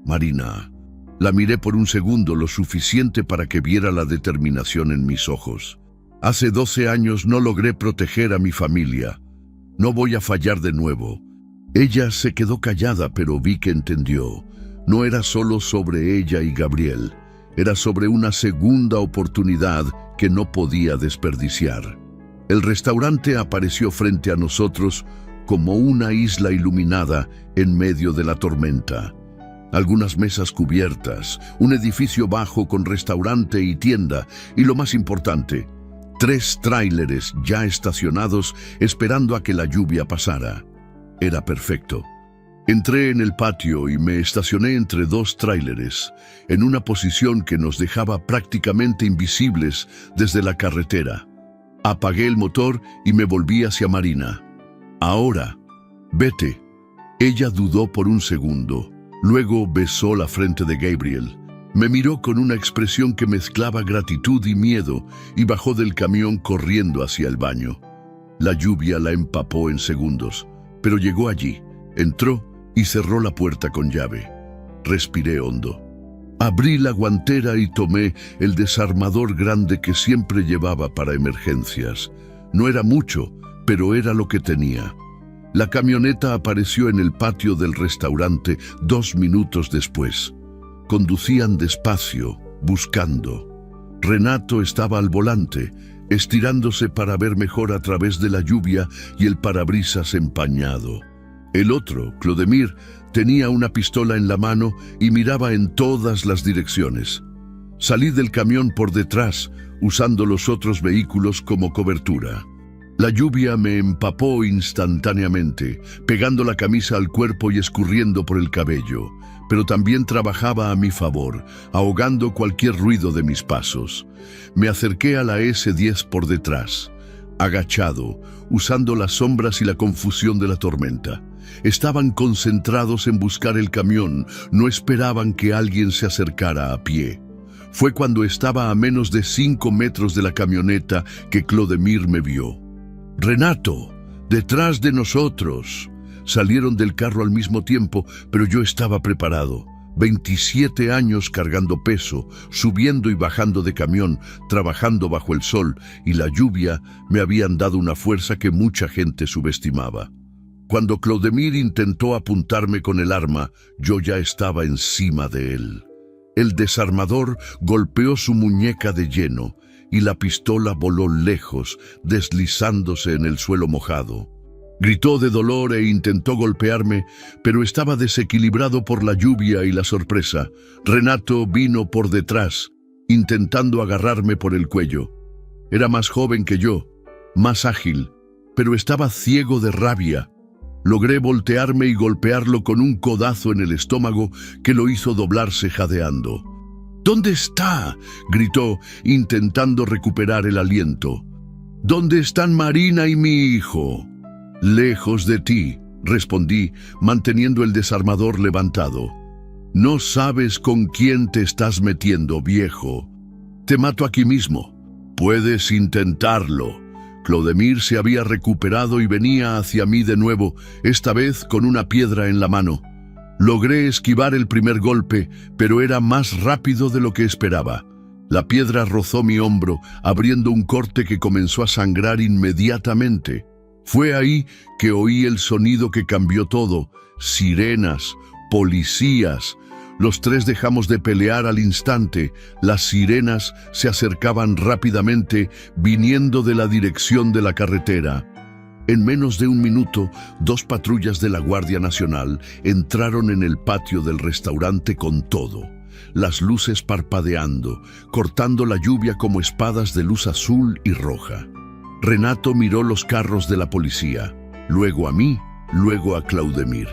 Marina, la miré por un segundo, lo suficiente para que viera la determinación en mis ojos. Hace 12 años no logré proteger a mi familia. No voy a fallar de nuevo. Ella se quedó callada, pero vi que entendió. No era solo sobre ella y Gabriel. Era sobre una segunda oportunidad que no podía desperdiciar. El restaurante apareció frente a nosotros como una isla iluminada en medio de la tormenta. Algunas mesas cubiertas, un edificio bajo con restaurante y tienda, y lo más importante, 3 tráileres ya estacionados esperando a que la lluvia pasara. Era perfecto. Entré en el patio y me estacioné entre 2 tráileres, en una posición que nos dejaba prácticamente invisibles desde la carretera. Apagué el motor y me volví hacia Marina. Ahora, vete. Ella dudó por un segundo, luego besó la frente de Gabriel. Me miró con una expresión que mezclaba gratitud y miedo y bajó del camión corriendo hacia el baño. La lluvia la empapó en segundos, pero llegó allí, entró y cerró la puerta con llave. Respiré hondo. Abrí la guantera y tomé el desarmador grande que siempre llevaba para emergencias. No era mucho, pero era lo que tenía. La camioneta apareció en el patio del restaurante 2 minutos después. Conducían despacio, buscando. Renato estaba al volante, estirándose para ver mejor a través de la lluvia y el parabrisas empañado. El otro, Clodemir, tenía una pistola en la mano y miraba en todas las direcciones. Salí del camión por detrás, usando los otros vehículos como cobertura. La lluvia me empapó instantáneamente, pegando la camisa al cuerpo y escurriendo por el cabello, pero también trabajaba a mi favor, ahogando cualquier ruido de mis pasos. Me acerqué a la S10 por detrás, agachado, usando las sombras y la confusión de la tormenta. Estaban concentrados en buscar el camión, no esperaban que alguien se acercara a pie. Fue cuando estaba a menos de 5 metros de la camioneta que Clodemir me vio. «Renato, detrás de nosotros». Salieron del carro al mismo tiempo, pero yo estaba preparado. 27 años cargando peso, subiendo y bajando de camión, trabajando bajo el sol, y la lluvia me habían dado una fuerza que mucha gente subestimaba. Cuando Clodemir intentó apuntarme con el arma, yo ya estaba encima de él. El desarmador golpeó su muñeca de lleno y la pistola voló lejos, deslizándose en el suelo mojado. Gritó de dolor e intentó golpearme, pero estaba desequilibrado por la lluvia y la sorpresa. Renato vino por detrás, intentando agarrarme por el cuello. Era más joven que yo, más ágil, pero estaba ciego de rabia. Logré voltearme y golpearlo con un codazo en el estómago que lo hizo doblarse jadeando. «¿Dónde está?», gritó, intentando recuperar el aliento. «¿Dónde están Marina y mi hijo?». «Lejos de ti», respondí, manteniendo el desarmador levantado. «No sabes con quién te estás metiendo, viejo. Te mato aquí mismo. Puedes intentarlo». Clodemir se había recuperado y venía hacia mí de nuevo, esta vez con una piedra en la mano. Logré esquivar el primer golpe, pero era más rápido de lo que esperaba. La piedra rozó mi hombro, abriendo un corte que comenzó a sangrar inmediatamente. Fue ahí que oí el sonido que cambió todo. Sirenas, policías. Los 3 dejamos de pelear al instante. Las sirenas se acercaban rápidamente, viniendo de la dirección de la carretera. En menos de 1 minuto, 2 patrullas de la Guardia Nacional entraron en el patio del restaurante con todo. Las luces parpadeando, cortando la lluvia como espadas de luz azul y roja. Renato miró los carros de la policía, luego a mí, luego a Clodemir.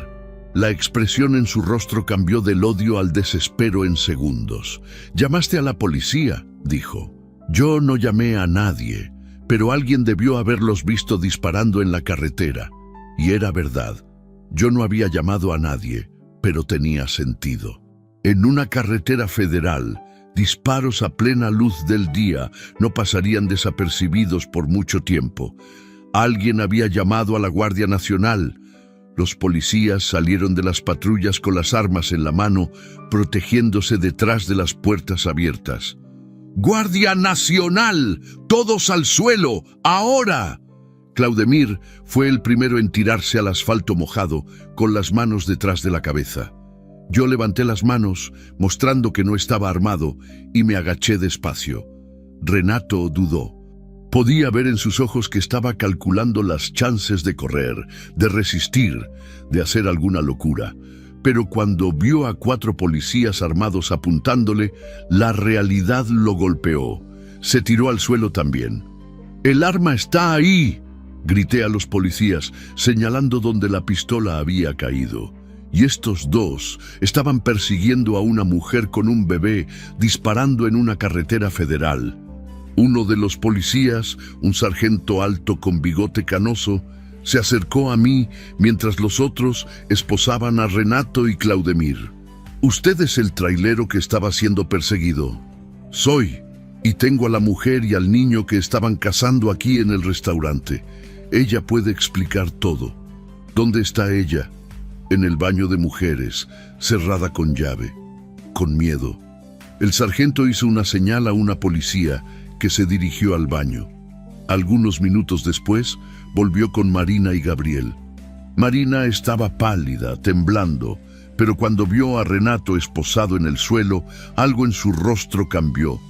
La expresión en su rostro cambió del odio al desespero en segundos. «¿Llamaste a la policía?», dijo. «Yo no llamé a nadie, pero alguien debió haberlos visto disparando en la carretera». Y era verdad. Yo no había llamado a nadie, pero tenía sentido. En una carretera federal, disparos a plena luz del día no pasarían desapercibidos por mucho tiempo. Alguien había llamado a la Guardia Nacional. Los policías salieron de las patrullas con las armas en la mano, protegiéndose detrás de las puertas abiertas. «¡Guardia Nacional! ¡Todos al suelo! ¡Ahora!». Clodemir fue el primero en tirarse al asfalto mojado, con las manos detrás de la cabeza. Yo levanté las manos, mostrando que no estaba armado, y me agaché despacio. Renato dudó. Podía ver en sus ojos que estaba calculando las chances de correr, de resistir, de hacer alguna locura. pero cuando vio a 4 policías armados apuntándole, la realidad lo golpeó. Se tiró al suelo también. «¡El arma está ahí!», grité a los policías, señalando donde la pistola había caído. Y estos 2 estaban persiguiendo a una mujer con un bebé, disparando en una carretera federal. Uno de los policías, un sargento alto con bigote canoso, se acercó a mí mientras los otros esposaban a Renato y Claudemir. «¿Usted es el trailero que estaba siendo perseguido?» «Soy, y tengo a la mujer y al niño que estaban cazando aquí en el restaurante. Ella puede explicar todo». «¿Dónde está ella?» «En el baño de mujeres, cerrada con llave, con miedo». El sargento hizo una señal a una policía que se dirigió al baño. Algunos minutos después, volvió con Marina y Gabriel. Marina estaba pálida, temblando, pero cuando vio a Renato esposado en el suelo, algo en su rostro cambió.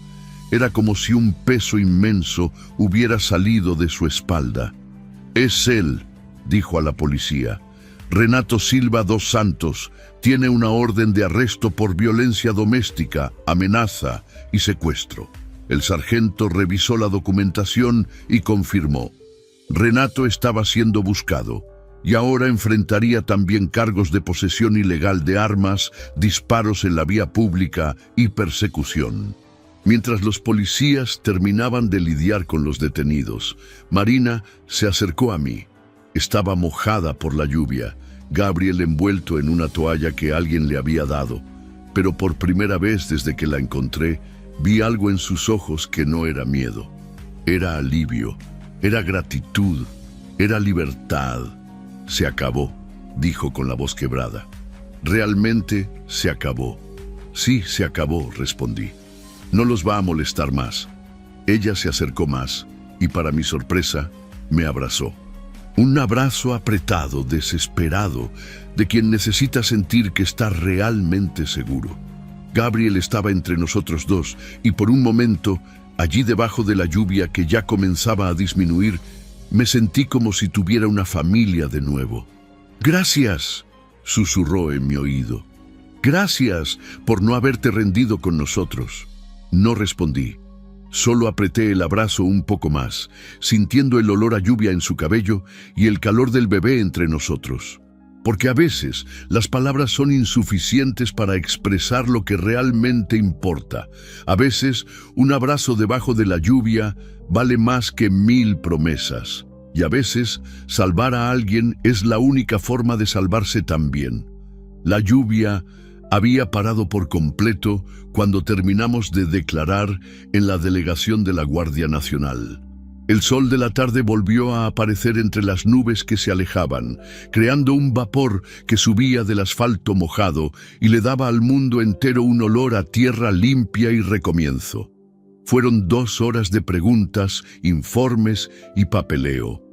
Era como si un peso inmenso hubiera salido de su espalda. «Es él», dijo a la policía. «Renato Silva dos Santos tiene una orden de arresto por violencia doméstica, amenaza y secuestro». El sargento revisó la documentación y confirmó. Renato estaba siendo buscado y ahora enfrentaría también cargos de posesión ilegal de armas, disparos en la vía pública y persecución. Mientras los policías terminaban de lidiar con los detenidos, Marina se acercó a mí. Estaba mojada por la lluvia, Gabriel envuelto en una toalla que alguien le había dado, pero por primera vez desde que la encontré, vi algo en sus ojos que no era miedo. Era alivio, era gratitud, era libertad. «Se acabó», dijo con la voz quebrada. «Realmente se acabó». «Sí, se acabó», respondí. «No los va a molestar más». Ella se acercó más y, para mi sorpresa, me abrazó. Un abrazo apretado, desesperado, de quien necesita sentir que está realmente seguro. Gabriel estaba entre nosotros 2 y por un momento, allí debajo de la lluvia que ya comenzaba a disminuir, me sentí como si tuviera una familia de nuevo. «Gracias», susurró en mi oído. «Gracias por no haberte rendido con nosotros». No respondí. Solo apreté el abrazo un poco más, sintiendo el olor a lluvia en su cabello y el calor del bebé entre nosotros. Porque a veces las palabras son insuficientes para expresar lo que realmente importa. A veces un abrazo debajo de la lluvia vale más que 1000 promesas. Y a veces salvar a alguien es la única forma de salvarse también. La lluvia había parado por completo cuando terminamos de declarar en la delegación de la Guardia Nacional. El sol de la tarde volvió a aparecer entre las nubes que se alejaban, creando un vapor que subía del asfalto mojado y le daba al mundo entero un olor a tierra limpia y recomienzo. Fueron 2 horas de preguntas, informes y papeleo.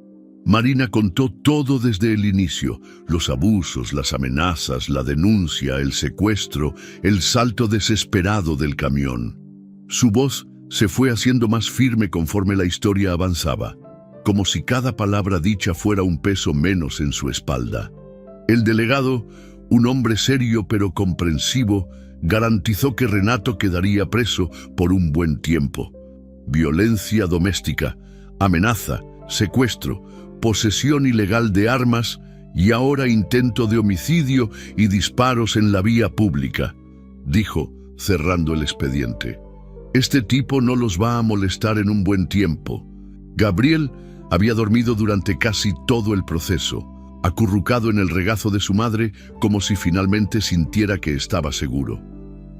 Marina contó todo desde el inicio: los abusos, las amenazas, la denuncia, el secuestro, el salto desesperado del camión. Su voz se fue haciendo más firme conforme la historia avanzaba, como si cada palabra dicha fuera un peso menos en su espalda. El delegado, un hombre serio pero comprensivo, garantizó que Renato quedaría preso por un buen tiempo. Violencia doméstica, amenaza, secuestro, posesión ilegal de armas y ahora intento de homicidio y disparos en la vía pública, dijo, cerrando el expediente. Este tipo no los va a molestar en un buen tiempo. Gabriel había dormido durante casi todo el proceso, acurrucado en el regazo de su madre como si finalmente sintiera que estaba seguro.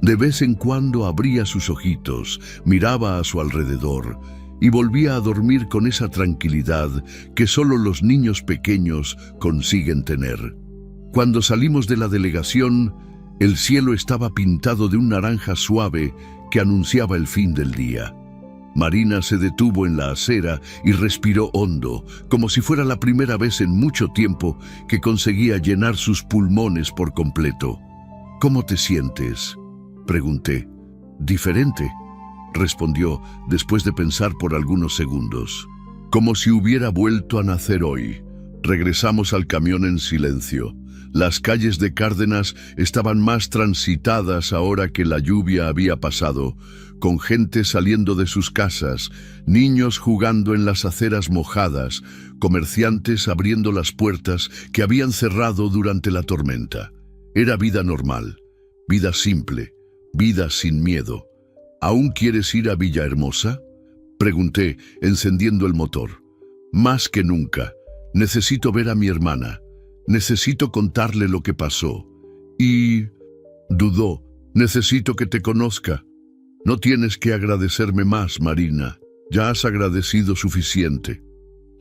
De vez en cuando abría sus ojitos, miraba a su alrededor y volvía a dormir con esa tranquilidad que solo los niños pequeños consiguen tener. Cuando salimos de la delegación, el cielo estaba pintado de un naranja suave que anunciaba el fin del día. Marina se detuvo en la acera y respiró hondo, como si fuera la primera vez en mucho tiempo que conseguía llenar sus pulmones por completo. «¿Cómo te sientes?», pregunté. «Diferente», respondió después de pensar por algunos segundos. «Como si hubiera vuelto a nacer hoy. Regresamos al camión en silencio. Las calles de Cárdenas estaban más transitadas ahora que la lluvia había pasado, con gente saliendo de sus casas, niños jugando en las aceras mojadas, comerciantes abriendo las puertas que habían cerrado durante la tormenta. Era vida normal, vida simple, vida sin miedo. ¿Aún quieres ir a Villahermosa?, pregunté, encendiendo el motor. Más que nunca. Necesito ver a mi hermana. Necesito contarle lo que pasó. Y... dudó. Necesito que te conozca. No tienes que agradecerme más, Marina. Ya has agradecido suficiente.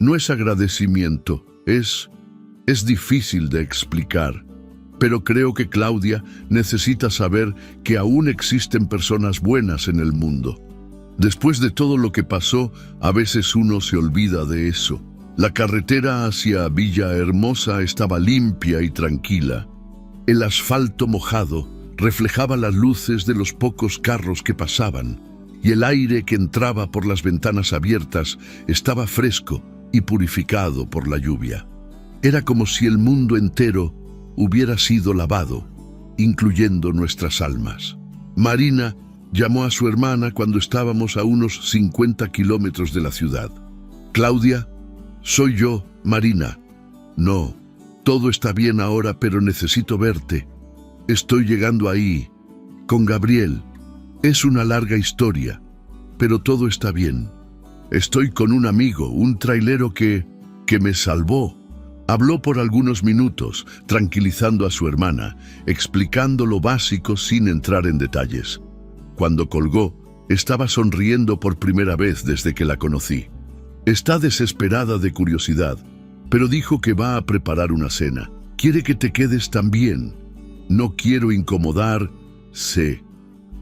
No es agradecimiento, es difícil de explicar. Pero creo que Claudia necesita saber que aún existen personas buenas en el mundo. Después de todo lo que pasó, a veces uno se olvida de eso. La carretera hacia Villahermosa estaba limpia y tranquila. El asfalto mojado reflejaba las luces de los pocos carros que pasaban, y el aire que entraba por las ventanas abiertas estaba fresco y purificado por la lluvia. Era como si el mundo entero hubiera sido lavado, incluyendo nuestras almas. Marina llamó a su hermana cuando estábamos a unos 50 kilómetros de la ciudad. «Claudia, soy yo, Marina. No, todo está bien ahora, pero necesito verte. Estoy llegando ahí, con Gabriel. Es una larga historia, pero todo está bien. Estoy con un amigo, un trailero que me salvó». Habló por algunos minutos, tranquilizando a su hermana, explicando lo básico sin entrar en detalles. Cuando colgó, estaba sonriendo por primera vez desde que la conocí. Está desesperada de curiosidad, pero dijo que va a preparar una cena. Quiere que te quedes también. No quiero incomodar, sé.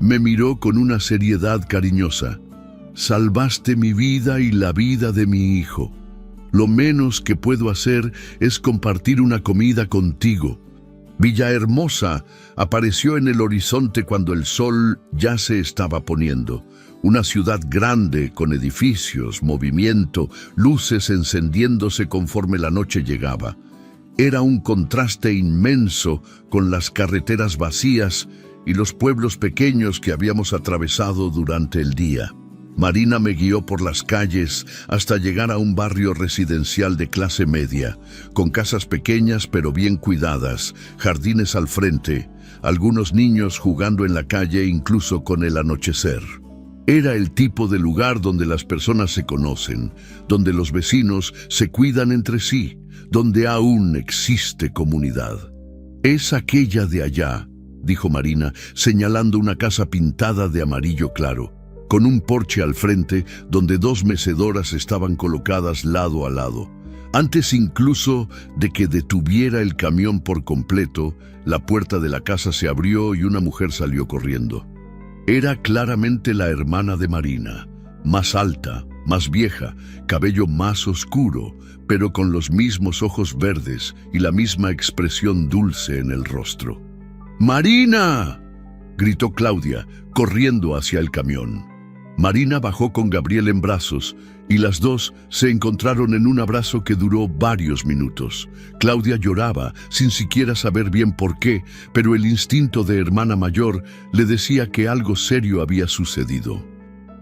Me miró con una seriedad cariñosa. Salvaste mi vida y la vida de mi hijo. Lo menos que puedo hacer es compartir una comida contigo. Villahermosa apareció en el horizonte cuando el sol ya se estaba poniendo. Una ciudad grande con edificios, movimiento, luces encendiéndose conforme la noche llegaba. Era un contraste inmenso con las carreteras vacías y los pueblos pequeños que habíamos atravesado durante el día. Marina me guió por las calles hasta llegar a un barrio residencial de clase media, con casas pequeñas pero bien cuidadas, jardines al frente, algunos niños jugando en la calle incluso con el anochecer. Era el tipo de lugar donde las personas se conocen, donde los vecinos se cuidan entre sí, donde aún existe comunidad. «Es aquella de allá», dijo Marina, señalando una casa pintada de amarillo claro, con un porche al frente donde dos mecedoras estaban colocadas lado a lado. Antes incluso de que detuviera el camión por completo, la puerta de la casa se abrió y una mujer salió corriendo. Era claramente la hermana de Marina, más alta, más vieja, cabello más oscuro, pero con los mismos ojos verdes y la misma expresión dulce en el rostro. «¡Marina!», gritó Claudia, corriendo hacia el camión. Marina bajó con Gabriel en brazos y las dos se encontraron en un abrazo que duró varios minutos. Claudia lloraba sin siquiera saber bien por qué, pero el instinto de hermana mayor le decía que algo serio había sucedido.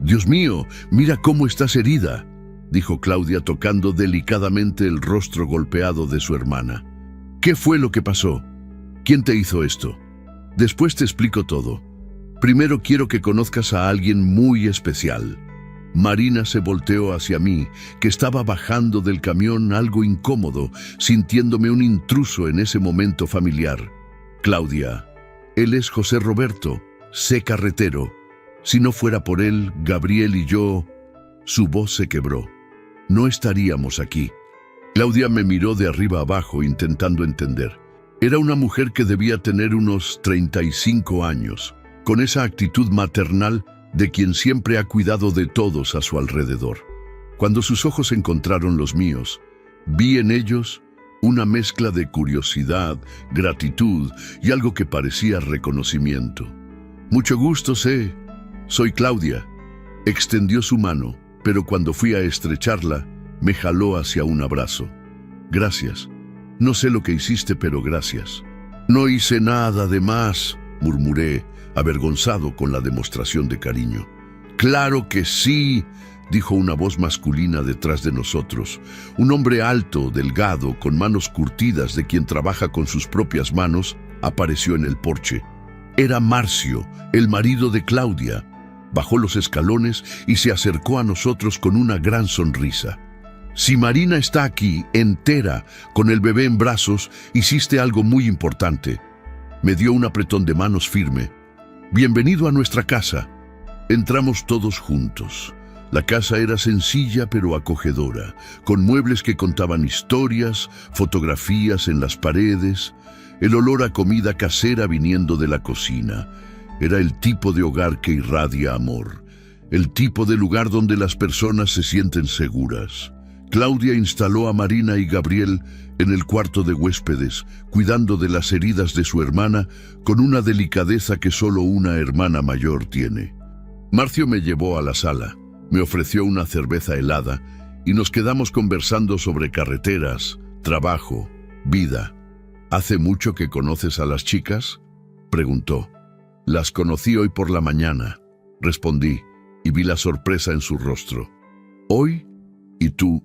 «Dios mío, mira cómo estás herida», dijo Claudia tocando delicadamente el rostro golpeado de su hermana. «¿Qué fue lo que pasó? ¿Quién te hizo esto? Después te explico todo. Primero quiero que conozcas a alguien muy especial». Marina se volteó hacia mí, que estaba bajando del camión algo incómodo, sintiéndome un intruso en ese momento familiar. «Claudia, él es José Roberto, sé carretero. Si no fuera por él, Gabriel y yo...». Su voz se quebró. «No estaríamos aquí». Claudia me miró de arriba abajo intentando entender. Era una mujer que debía tener unos 35 años, con esa actitud maternal de quien siempre ha cuidado de todos a su alrededor. Cuando sus ojos encontraron los míos, vi en ellos una mezcla de curiosidad, gratitud y algo que parecía reconocimiento. «Mucho gusto, sé. Soy Claudia». Extendió su mano, pero cuando fui a estrecharla, me jaló hacia un abrazo. Gracias. No sé lo que hiciste, pero gracias. No hice nada de más, murmuré, avergonzado con la demostración de cariño. Claro que sí, dijo una voz masculina detrás de nosotros. Un hombre alto, delgado, con manos curtidas de quien trabaja con sus propias manos, apareció en el porche. Era Marcio, el marido de Claudia. Bajó los escalones y se acercó a nosotros con una gran sonrisa. Si Marina está aquí, entera, con el bebé en brazos, hiciste algo muy importante. Me dio un apretón de manos firme. Bienvenido a nuestra casa. Entramos todos juntos. La casa era sencilla pero acogedora, con muebles que contaban historias, fotografías en las paredes, el olor a comida casera viniendo de la cocina. Era el tipo de hogar que irradia amor, el tipo de lugar donde las personas se sienten seguras. Claudia instaló a Marina y Gabriel en el cuarto de huéspedes, cuidando de las heridas de su hermana con una delicadeza que solo una hermana mayor tiene. Marcio me llevó a la sala, me ofreció una cerveza helada y nos quedamos conversando sobre carreteras, trabajo, vida. ¿Hace mucho que conoces a las chicas?, preguntó. Las conocí hoy por la mañana, respondí, y vi la sorpresa en su rostro. ¿Hoy? ¿Y tú?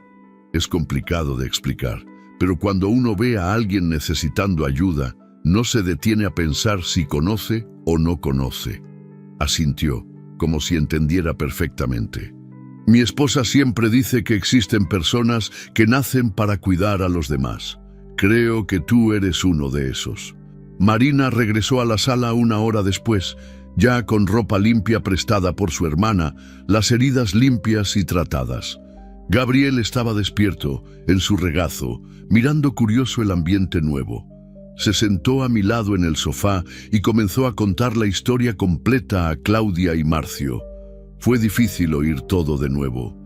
Es complicado de explicar, pero cuando uno ve a alguien necesitando ayuda, no se detiene a pensar si conoce o no conoce. Asintió, como si entendiera perfectamente. Mi esposa siempre dice que existen personas que nacen para cuidar a los demás. Creo que tú eres uno de esos. Marina regresó a la sala una hora después, ya con ropa limpia prestada por su hermana, las heridas limpias y tratadas. Gabriel estaba despierto, en su regazo, mirando curioso el ambiente nuevo. Se sentó a mi lado en el sofá y comenzó a contar la historia completa a Claudia y Marcio. Fue difícil oír todo de nuevo.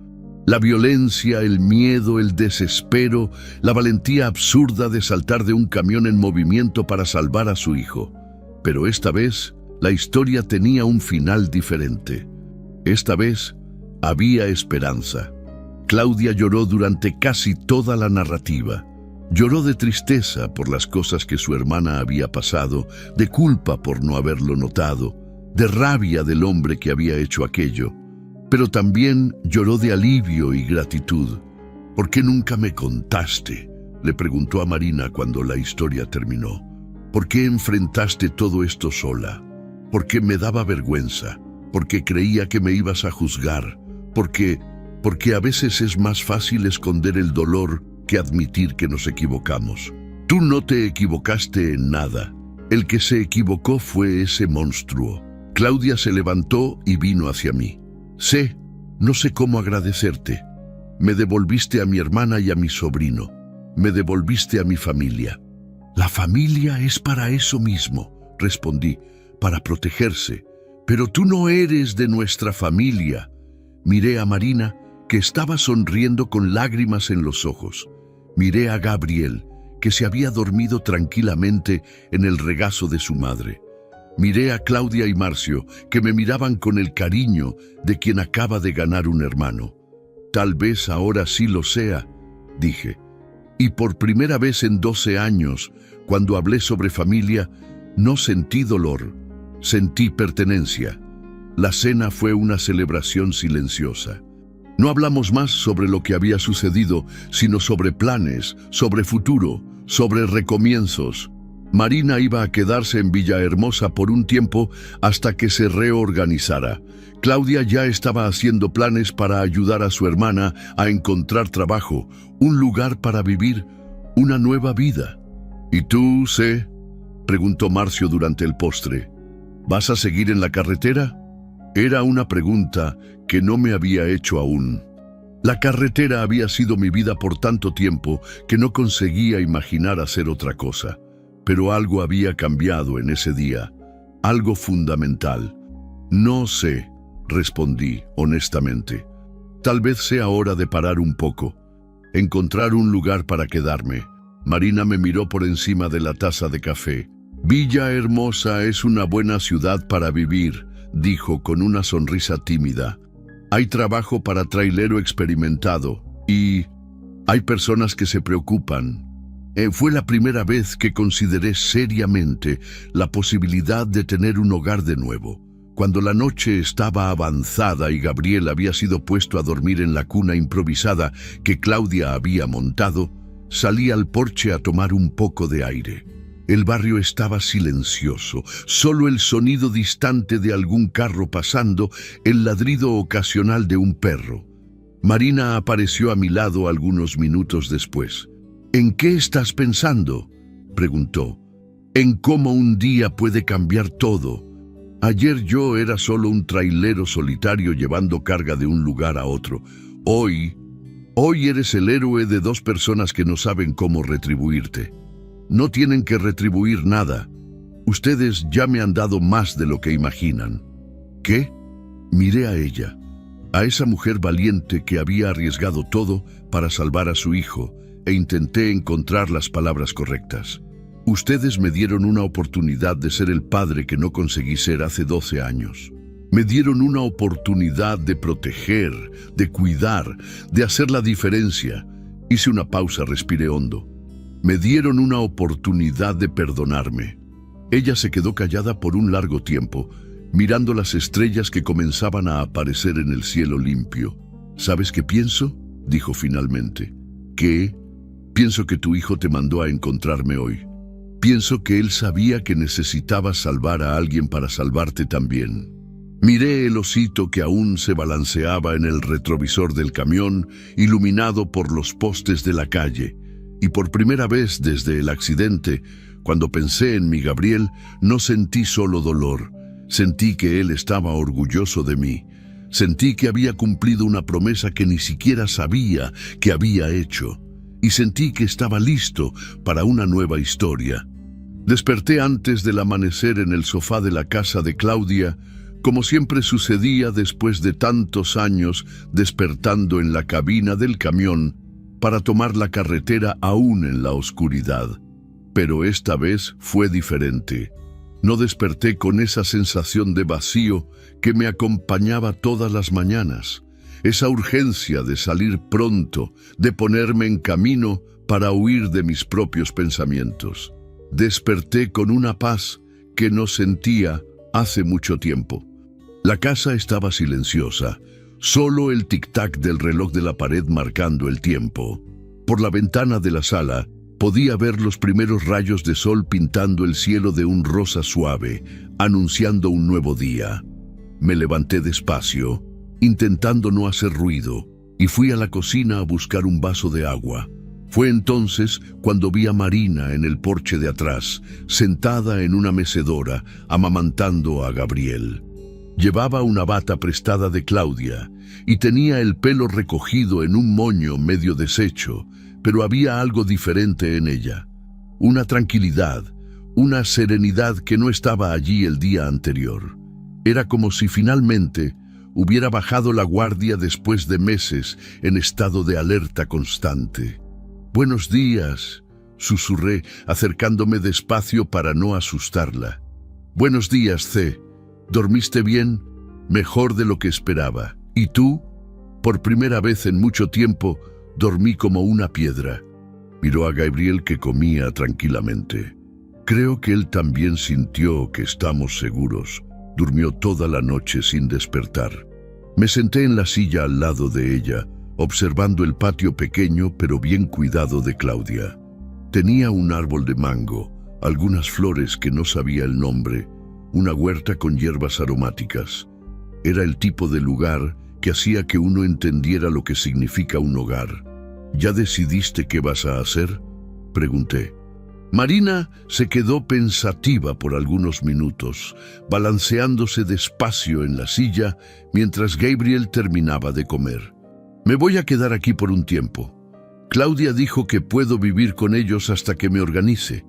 La violencia, el miedo, el desespero, la valentía absurda de saltar de un camión en movimiento para salvar a su hijo. Pero esta vez, la historia tenía un final diferente. Esta vez, había esperanza. Claudia lloró durante casi toda la narrativa. Lloró de tristeza por las cosas que su hermana había pasado, de culpa por no haberlo notado, de rabia del hombre que había hecho aquello. Pero también lloró de alivio y gratitud. ¿Por qué nunca me contaste?, le preguntó a Marina cuando la historia terminó. ¿Por qué enfrentaste todo esto sola? ¿Por qué me daba vergüenza? ¿Por qué creía que me ibas a juzgar? Porque a veces es más fácil esconder el dolor que admitir que nos equivocamos. Tú no te equivocaste en nada. El que se equivocó fue ese monstruo. Claudia se levantó y vino hacia mí. No sé cómo agradecerte. Me devolviste a mi hermana y a mi sobrino. Me devolviste a mi familia. La familia es para eso mismo, respondí, para protegerse. Pero tú no eres de nuestra familia. Miré a Marina, que estaba sonriendo con lágrimas en los ojos. Miré a Gabriel, que se había dormido tranquilamente en el regazo de su madre. Miré a Claudia y Marcio, que me miraban con el cariño de quien acaba de ganar un hermano. Tal vez ahora sí lo sea, dije. Y por primera vez en 12 años, cuando hablé sobre familia, no sentí dolor, sentí pertenencia. La cena fue una celebración silenciosa. No hablamos más sobre lo que había sucedido, sino sobre planes, sobre futuro, sobre recomienzos. Marina iba a quedarse en Villahermosa por un tiempo hasta que se reorganizara. Claudia ya estaba haciendo planes para ayudar a su hermana a encontrar trabajo, un lugar para vivir, una nueva vida. ¿Y tú, C?, preguntó Marcio durante el postre. ¿Vas a seguir en la carretera? Era una pregunta que no me había hecho aún. La carretera había sido mi vida por tanto tiempo que no conseguía imaginar hacer otra cosa. Pero algo había cambiado en ese día, algo fundamental. No sé, respondí honestamente. Tal vez sea hora de parar un poco, encontrar un lugar para quedarme. Marina me miró por encima de la taza de café. Villahermosa es una buena ciudad para vivir, dijo con una sonrisa tímida. Hay trabajo para trailero experimentado y Hay personas que se preocupan. Fue la primera vez que consideré seriamente la posibilidad de tener un hogar de nuevo. Cuando la noche estaba avanzada y Gabriel había sido puesto a dormir en la cuna improvisada que Claudia había montado, salí al porche a tomar un poco de aire. El barrio estaba silencioso, solo el sonido distante de algún carro pasando, el ladrido ocasional de un perro. Marina apareció a mi lado algunos minutos después. «¿En qué estás pensando?», preguntó. «En cómo un día puede cambiar todo. Ayer yo era solo un trailero solitario llevando carga de un lugar a otro. Hoy eres el héroe de 2 personas que no saben cómo retribuirte. No tienen que retribuir nada. Ustedes ya me han dado más de lo que imaginan». ¿Qué? Miré a ella, a esa mujer valiente que había arriesgado todo para salvar a su hijo, e intenté encontrar las palabras correctas. Ustedes me dieron una oportunidad de ser el padre que no conseguí ser hace 12 años. Me dieron una oportunidad de proteger, de cuidar, de hacer la diferencia. Hice una pausa, respiré hondo. Me dieron una oportunidad de perdonarme. Ella se quedó callada por un largo tiempo, mirando las estrellas que comenzaban a aparecer en el cielo limpio. «¿Sabes qué pienso?», dijo finalmente. «¿Qué? Pienso que tu hijo te mandó a encontrarme hoy. Pienso que él sabía que necesitabas salvar a alguien para salvarte también». Miré el osito que aún se balanceaba en el retrovisor del camión, iluminado por los postes de la calle, y por primera vez desde el accidente, cuando pensé en mi Gabriel, no sentí solo dolor. Sentí que él estaba orgulloso de mí. Sentí que había cumplido una promesa que ni siquiera sabía que había hecho. Y sentí que estaba listo para una nueva historia. Desperté antes del amanecer en el sofá de la casa de Claudia, como siempre sucedía después de tantos años despertando en la cabina del camión para tomar la carretera aún en la oscuridad. Pero esta vez fue diferente. No desperté con esa sensación de vacío que me acompañaba todas las mañanas. Esa urgencia de salir pronto, de ponerme en camino para huir de mis propios pensamientos. Desperté con una paz que no sentía hace mucho tiempo. La casa estaba silenciosa, solo el tic-tac del reloj de la pared marcando el tiempo. Por la ventana de la sala podía ver los primeros rayos de sol pintando el cielo de un rosa suave, anunciando un nuevo día. Me levanté despacio, intentando no hacer ruido, y fui a la cocina a buscar un vaso de agua. Fue entonces cuando vi a Marina en el porche de atrás, sentada en una mecedora, amamantando a Gabriel. Llevaba una bata prestada de Claudia, y tenía el pelo recogido en un moño medio deshecho, pero había algo diferente en ella. Una tranquilidad, una serenidad que no estaba allí el día anterior. Era como si finalmente hubiera bajado la guardia después de meses en estado de alerta constante. «Buenos días», susurré, acercándome despacio para no asustarla. «Buenos días, C. ¿Dormiste bien?». «Mejor de lo que esperaba». «¿Y tú?». «Por primera vez en mucho tiempo, dormí como una piedra». Miró a Gabriel, que comía tranquilamente. Creo que él también sintió que estamos seguros. Durmió toda la noche sin despertar. Me senté en la silla al lado de ella, observando el patio pequeño pero bien cuidado de Claudia. Tenía un árbol de mango, algunas flores que no sabía el nombre, una huerta con hierbas aromáticas. Era el tipo de lugar que hacía que uno entendiera lo que significa un hogar. «¿Ya decidiste qué vas a hacer?», pregunté. Marina se quedó pensativa por algunos minutos, balanceándose despacio en la silla mientras Gabriel terminaba de comer. «Me voy a quedar aquí por un tiempo. Claudia dijo que puedo vivir con ellos hasta que me organice.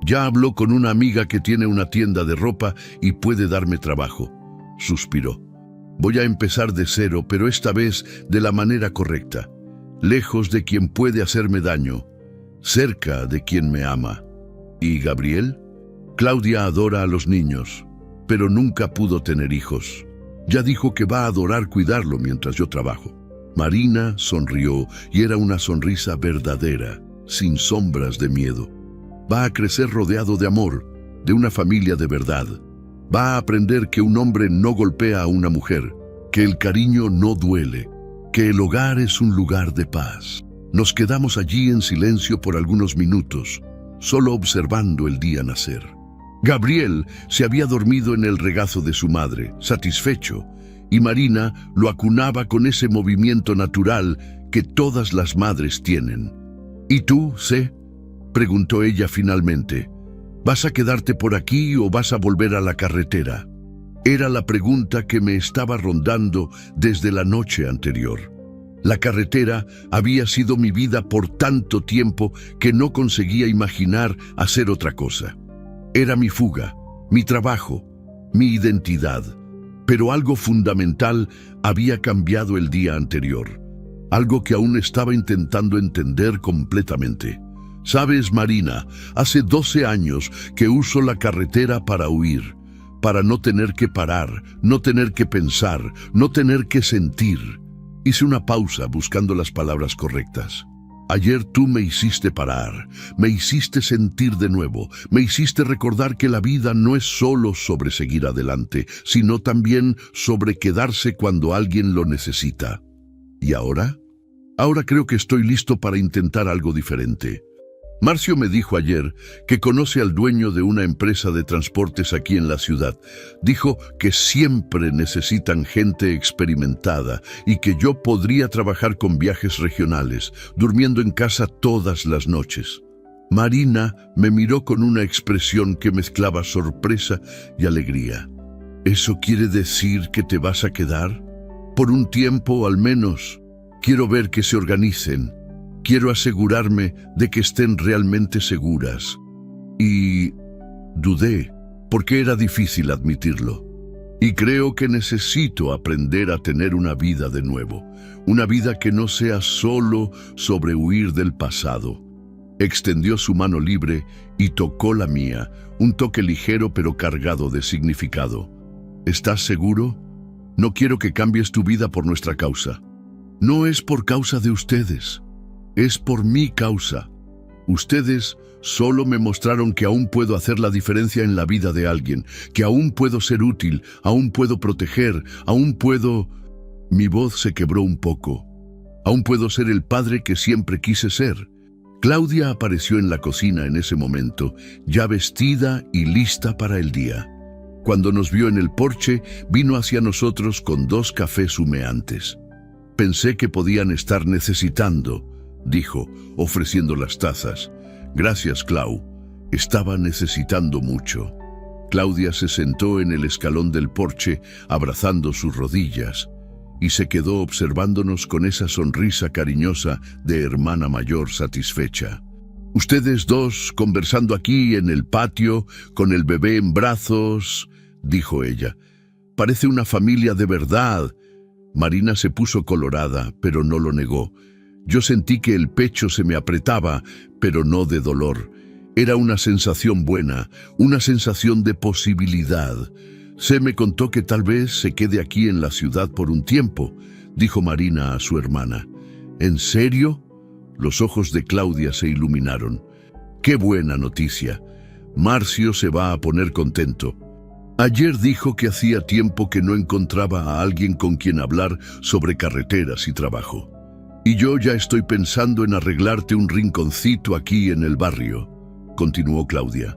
Ya habló con una amiga que tiene una tienda de ropa y puede darme trabajo». Suspiró. «Voy a empezar de cero, pero esta vez de la manera correcta. Lejos de quien puede hacerme daño, cerca de quien me ama». «¿Y Gabriel?». «Claudia adora a los niños, pero nunca pudo tener hijos. Ya dijo que va a adorar cuidarlo mientras yo trabajo». Marina sonrió y era una sonrisa verdadera, sin sombras de miedo. Va a crecer rodeado de amor, de una familia de verdad. Va a aprender que un hombre no golpea a una mujer, que el cariño no duele, que el hogar es un lugar de paz. Nos quedamos allí en silencio por algunos minutos, solo observando el día nacer. Gabriel se había dormido en el regazo de su madre, satisfecho, y Marina lo acunaba con ese movimiento natural que todas las madres tienen. ¿Y tú, C?, preguntó ella finalmente. ¿Vas a quedarte por aquí o vas a volver a la carretera? Era la pregunta que me estaba rondando desde la noche anterior. La carretera había sido mi vida por tanto tiempo que no conseguía imaginar hacer otra cosa. Era mi fuga, mi trabajo, mi identidad. Pero algo fundamental había cambiado el día anterior. Algo que aún estaba intentando entender completamente. Sabes, Marina, hace 12 años que uso la carretera para huir, para no tener que parar, no tener que pensar, no tener que sentir. Hice una pausa buscando las palabras correctas. Ayer tú me hiciste parar, me hiciste sentir de nuevo, me hiciste recordar que la vida no es solo sobre seguir adelante, sino también sobre quedarse cuando alguien lo necesita. ¿Y ahora? Ahora creo que estoy listo para intentar algo diferente. Marcio me dijo ayer que conoce al dueño de una empresa de transportes aquí en la ciudad. Dijo que siempre necesitan gente experimentada y que yo podría trabajar con viajes regionales, durmiendo en casa todas las noches. Marina me miró con una expresión que mezclaba sorpresa y alegría. ¿Eso quiere decir que te vas a quedar? Por un tiempo al menos. Quiero ver que se organicen. Quiero asegurarme de que estén realmente seguras. Y dudé, porque era difícil admitirlo. Y creo que necesito aprender a tener una vida de nuevo. Una vida que no sea solo sobre huir del pasado. Extendió su mano libre y tocó la mía, un toque ligero pero cargado de significado. ¿Estás seguro? No quiero que cambies tu vida por nuestra causa. No es por causa de ustedes. Es por mi causa. Ustedes solo me mostraron que aún puedo hacer la diferencia en la vida de alguien, que aún puedo ser útil, aún puedo proteger, aún puedo... Mi voz se quebró un poco. Aún puedo ser el padre que siempre quise ser. Claudia apareció en la cocina en ese momento, ya vestida y lista para el día. Cuando nos vio en el porche, vino hacia nosotros con 2 cafés humeantes. Pensé que podían estar necesitando, dijo, ofreciendo las tazas. Gracias, Clau. Estaba necesitando mucho. Claudia se sentó en el escalón del porche, abrazando sus rodillas, y se quedó observándonos con esa sonrisa cariñosa de hermana mayor satisfecha. Ustedes dos conversando aquí en el patio, con el bebé en brazos, dijo ella. Parece una familia de verdad. Marina se puso colorada, pero no lo negó. Yo sentí que el pecho se me apretaba, pero no de dolor. Era una sensación buena, una sensación de posibilidad. Se me contó que tal vez se quede aquí en la ciudad por un tiempo, dijo Marina a su hermana. ¿En serio? Los ojos de Claudia se iluminaron. ¡Qué buena noticia! Marcio se va a poner contento. Ayer dijo que hacía tiempo que no encontraba a alguien con quien hablar sobre carreteras y trabajo. Y yo ya estoy pensando en arreglarte un rinconcito aquí en el barrio, continuó Claudia.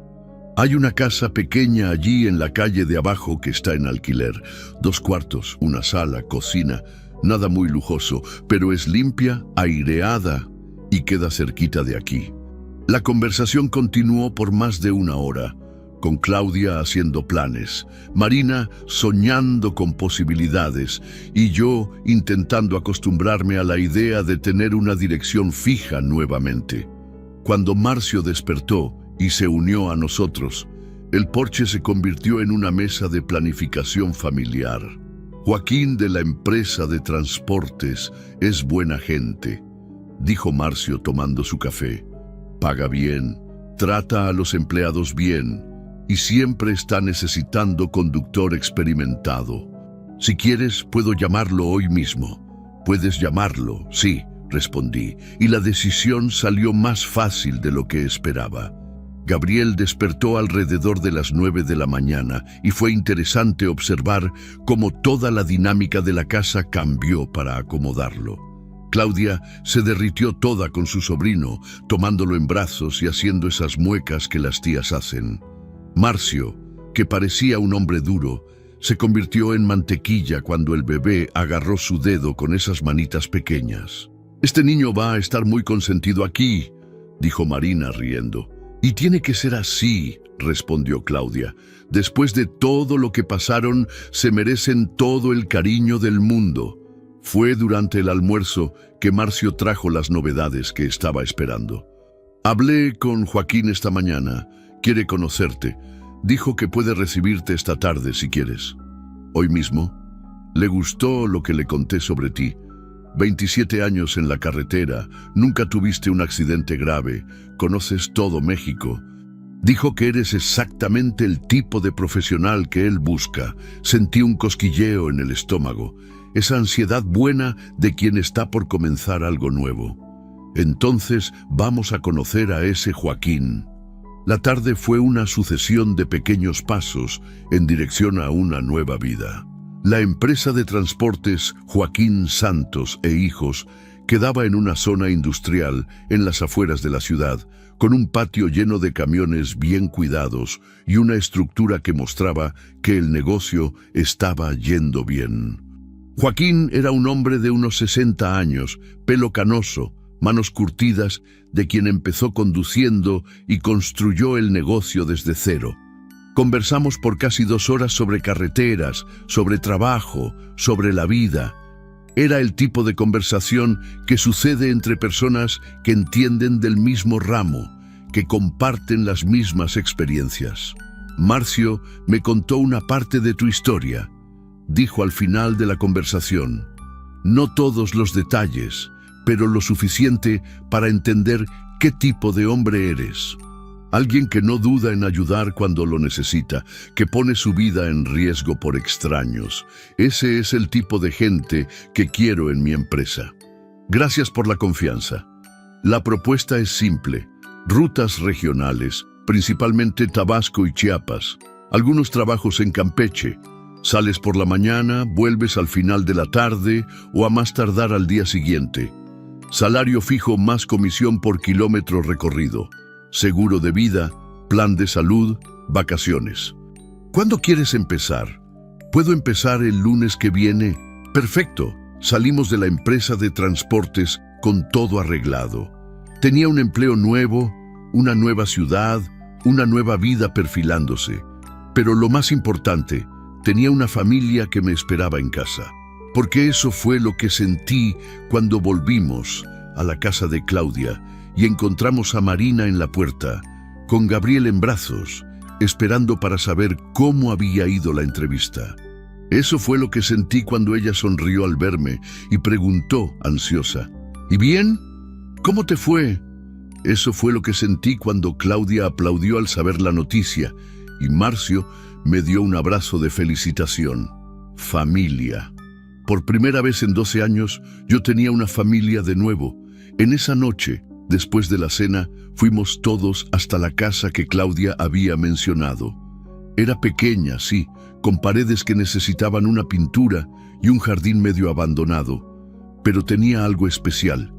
Hay una casa pequeña allí en la calle de abajo que está en alquiler. 2 cuartos, una sala, cocina, nada muy lujoso, pero es limpia, aireada y queda cerquita de aquí. La conversación continuó por más de 1 hora, con Claudia haciendo planes, Marina soñando con posibilidades y yo intentando acostumbrarme a la idea de tener una dirección fija nuevamente. Cuando Marcio despertó y se unió a nosotros, el porche se convirtió en una mesa de planificación familiar. Joaquín de la empresa de transportes es buena gente, dijo Marcio tomando su café. Paga bien, trata a los empleados bien y siempre está necesitando conductor experimentado. Si quieres, puedo llamarlo hoy mismo. Puedes llamarlo, sí, respondí, y la decisión salió más fácil de lo que esperaba. Gabriel despertó alrededor de las 9 de la mañana y fue interesante observar cómo toda la dinámica de la casa cambió para acomodarlo. Claudia se derritió toda con su sobrino, tomándolo en brazos y haciendo esas muecas que las tías hacen. Marcio, que parecía un hombre duro, se convirtió en mantequilla cuando el bebé agarró su dedo con esas manitas pequeñas. «Este niño va a estar muy consentido aquí», dijo Marina riendo. «Y tiene que ser así», respondió Claudia. «Después de todo lo que pasaron, se merecen todo el cariño del mundo». Fue durante el almuerzo que Marcio trajo las novedades que estaba esperando. «Hablé con Joaquín esta mañana. Quiere conocerte. Dijo que puede recibirte esta tarde si quieres». «¿Hoy mismo?» «Le gustó lo que le conté sobre ti. 27 años en la carretera, nunca tuviste un accidente grave, conoces todo México. Dijo que eres exactamente el tipo de profesional que él busca. Sentí un cosquilleo en el estómago, esa ansiedad buena de quien está por comenzar algo nuevo. Entonces vamos a conocer a ese Joaquín». La tarde fue una sucesión de pequeños pasos en dirección a una nueva vida. La empresa de transportes Joaquín Santos e Hijos quedaba en una zona industrial en las afueras de la ciudad, con un patio lleno de camiones bien cuidados y una estructura que mostraba que el negocio estaba yendo bien. Joaquín era un hombre de unos 60 años, pelo canoso, manos curtidas, de quien empezó conduciendo y construyó el negocio desde cero. Conversamos por casi 2 horas sobre carreteras, sobre trabajo, sobre la vida. Era el tipo de conversación que sucede entre personas que entienden del mismo ramo, que comparten las mismas experiencias. «Marcio me contó una parte de tu historia», dijo al final de la conversación. «No todos los detalles, pero lo suficiente para entender qué tipo de hombre eres. Alguien que no duda en ayudar cuando lo necesita, que pone su vida en riesgo por extraños. Ese es el tipo de gente que quiero en mi empresa. Gracias por la confianza. La propuesta es simple: rutas regionales, principalmente Tabasco y Chiapas. Algunos trabajos en Campeche. Sales por la mañana, vuelves al final de la tarde o a más tardar al día siguiente. Salario fijo más comisión por kilómetro recorrido. Seguro de vida, plan de salud, vacaciones. ¿Cuándo quieres empezar? ¿Puedo empezar el lunes que viene? Perfecto. Salimos de la empresa de transportes con todo arreglado. Tenía un empleo nuevo, una nueva ciudad, una nueva vida perfilándose. Pero lo más importante, tenía una familia que me esperaba en casa. Porque eso fue lo que sentí cuando volvimos a la casa de Claudia y encontramos a Marina en la puerta, con Gabriel en brazos, esperando para saber cómo había ido la entrevista. Eso fue lo que sentí cuando ella sonrió al verme y preguntó, ansiosa: «¿Y bien? ¿Cómo te fue?». Eso fue lo que sentí cuando Claudia aplaudió al saber la noticia y Marcio me dio un abrazo de felicitación. Familia. Por primera vez en 12 años, yo tenía una familia de nuevo. En esa noche, después de la cena, fuimos todos hasta la casa que Claudia había mencionado. Era pequeña, sí, con paredes que necesitaban una pintura y un jardín medio abandonado. Pero tenía algo especial.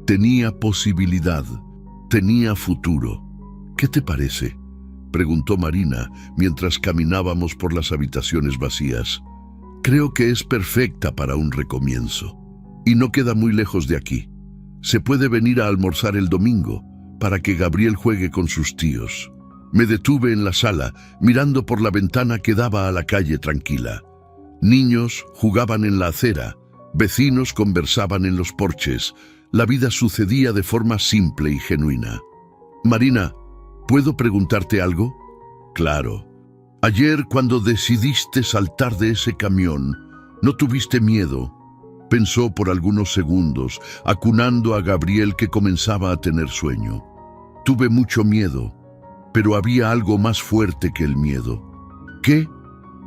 Tenía posibilidad. Tenía futuro. «¿Qué te parece?», preguntó Marina mientras caminábamos por las habitaciones vacías. «Creo que es perfecta para un recomienzo. Y no queda muy lejos de aquí. Se puede venir a almorzar el domingo para que Gabriel juegue con sus tíos». Me detuve en la sala, mirando por la ventana que daba a la calle tranquila. Niños jugaban en la acera, vecinos conversaban en los porches. La vida sucedía de forma simple y genuina. «Marina, ¿puedo preguntarte algo?». «Claro». «Ayer, cuando decidiste saltar de ese camión, ¿no tuviste miedo?». Pensó por algunos segundos, acunando a Gabriel, que comenzaba a tener sueño. «Tuve mucho miedo, pero había algo más fuerte que el miedo». «¿Qué?».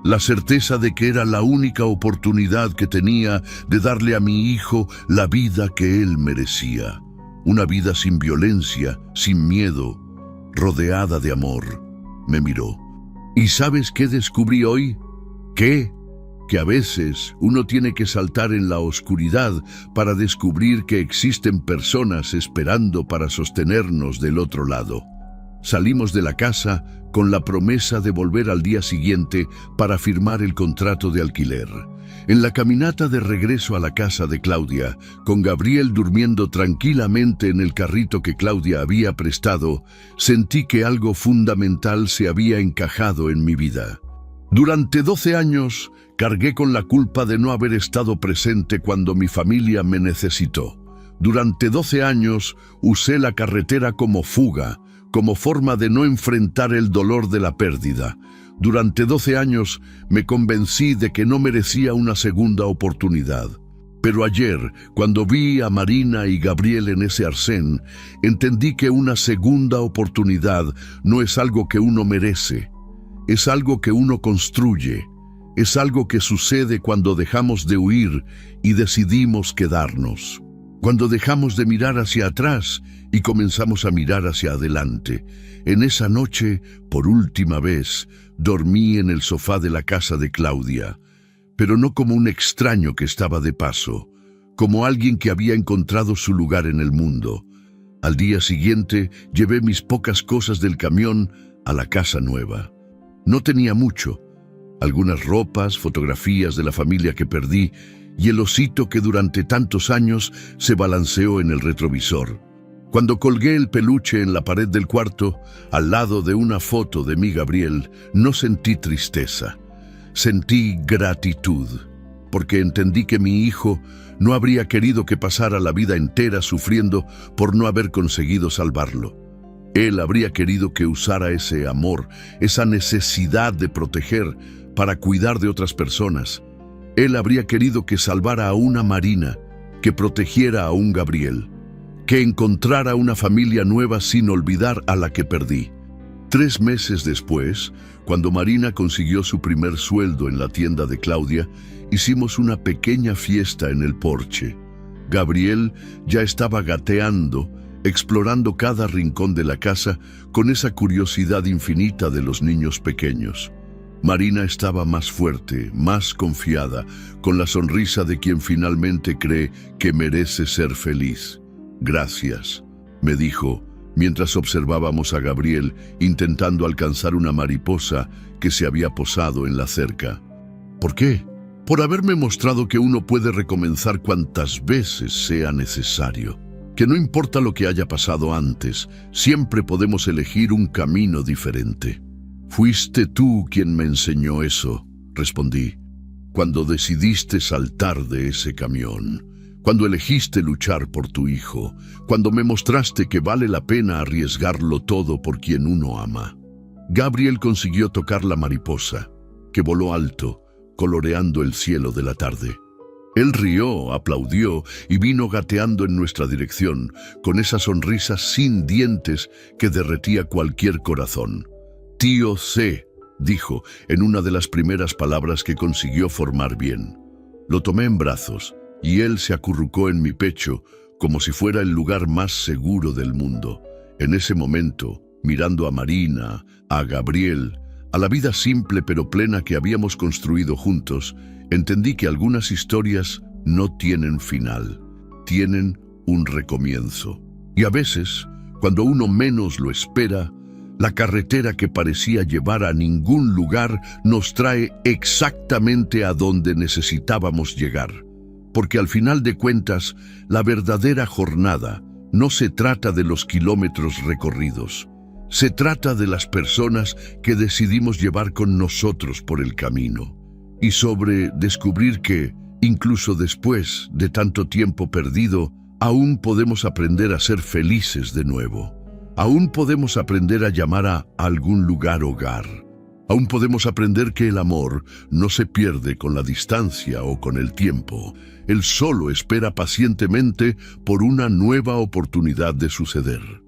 La certeza de que era la única oportunidad que tenía de darle a mi hijo la vida que él merecía. Una vida sin violencia, sin miedo, rodeada de amor. Me miró. ¿Y sabes qué descubrí hoy? ¿Qué? Que a veces uno tiene que saltar en la oscuridad para descubrir que existen personas esperando para sostenernos del otro lado. Salimos de la casa con la promesa de volver al día siguiente para firmar el contrato de alquiler. En la caminata de regreso a la casa de Claudia, con Gabriel durmiendo tranquilamente en el carrito que Claudia había prestado, sentí que algo fundamental se había encajado en mi vida. Durante 12 años, cargué con la culpa de no haber estado presente cuando mi familia me necesitó. Durante 12 años, usé la carretera como fuga, como forma de no enfrentar el dolor de la pérdida. Durante 12 años me convencí de que no merecía una segunda oportunidad. Pero ayer, cuando vi a Marina y Gabriel en ese arcén, entendí que una segunda oportunidad no es algo que uno merece, es algo que uno construye, es algo que sucede cuando dejamos de huir y decidimos quedarnos. Cuando dejamos de mirar hacia atrás y comenzamos a mirar hacia adelante. En esa noche, por última vez, dormí en el sofá de la casa de Claudia, pero no como un extraño que estaba de paso, como alguien que había encontrado su lugar en el mundo. Al día siguiente, llevé mis pocas cosas del camión a la casa nueva. No tenía mucho, algunas ropas, fotografías de la familia que perdí, y el osito que durante tantos años se balanceó en el retrovisor. Cuando colgué el peluche en la pared del cuarto, al lado de una foto de mi Gabriel, no sentí tristeza, sentí gratitud, porque entendí que mi hijo no habría querido que pasara la vida entera sufriendo por no haber conseguido salvarlo. Él habría querido que usara ese amor, esa necesidad de proteger para cuidar de otras personas. Él habría querido que salvara a una Marina, que protegiera a un Gabriel, que encontrara una familia nueva sin olvidar a la que perdí. 3 meses después, cuando Marina consiguió su primer sueldo en la tienda de Claudia, hicimos una pequeña fiesta en el porche. Gabriel ya estaba gateando, explorando cada rincón de la casa con esa curiosidad infinita de los niños pequeños. Marina estaba más fuerte, más confiada, con la sonrisa de quien finalmente cree que merece ser feliz. «Gracias», me dijo, mientras observábamos a Gabriel intentando alcanzar una mariposa que se había posado en la cerca. «¿Por qué?» «Por haberme mostrado que uno puede recomenzar cuantas veces sea necesario. Que no importa lo que haya pasado antes, siempre podemos elegir un camino diferente». «Fuiste tú quien me enseñó eso», respondí, «cuando decidiste saltar de ese camión, cuando elegiste luchar por tu hijo, cuando me mostraste que vale la pena arriesgarlo todo por quien uno ama». Gabriel consiguió tocar la mariposa, que voló alto, coloreando el cielo de la tarde. Él rió, aplaudió y vino gateando en nuestra dirección, con esa sonrisa sin dientes que derretía cualquier corazón. «Tío C», dijo en una de las primeras palabras que consiguió formar bien. Lo tomé en brazos y él se acurrucó en mi pecho como si fuera el lugar más seguro del mundo. En ese momento, mirando a Marina, a Gabriel, a la vida simple pero plena que habíamos construido juntos, entendí que algunas historias no tienen final, tienen un recomienzo. Y a veces, cuando uno menos lo espera, la carretera que parecía llevar a ningún lugar nos trae exactamente a donde necesitábamos llegar. Porque al final de cuentas, la verdadera jornada no se trata de los kilómetros recorridos. Se trata de las personas que decidimos llevar con nosotros por el camino. Y sobre descubrir que, incluso después de tanto tiempo perdido, aún podemos aprender a ser felices de nuevo. Aún podemos aprender a llamar a algún lugar hogar. Aún podemos aprender que el amor no se pierde con la distancia o con el tiempo. Él solo espera pacientemente por una nueva oportunidad de suceder.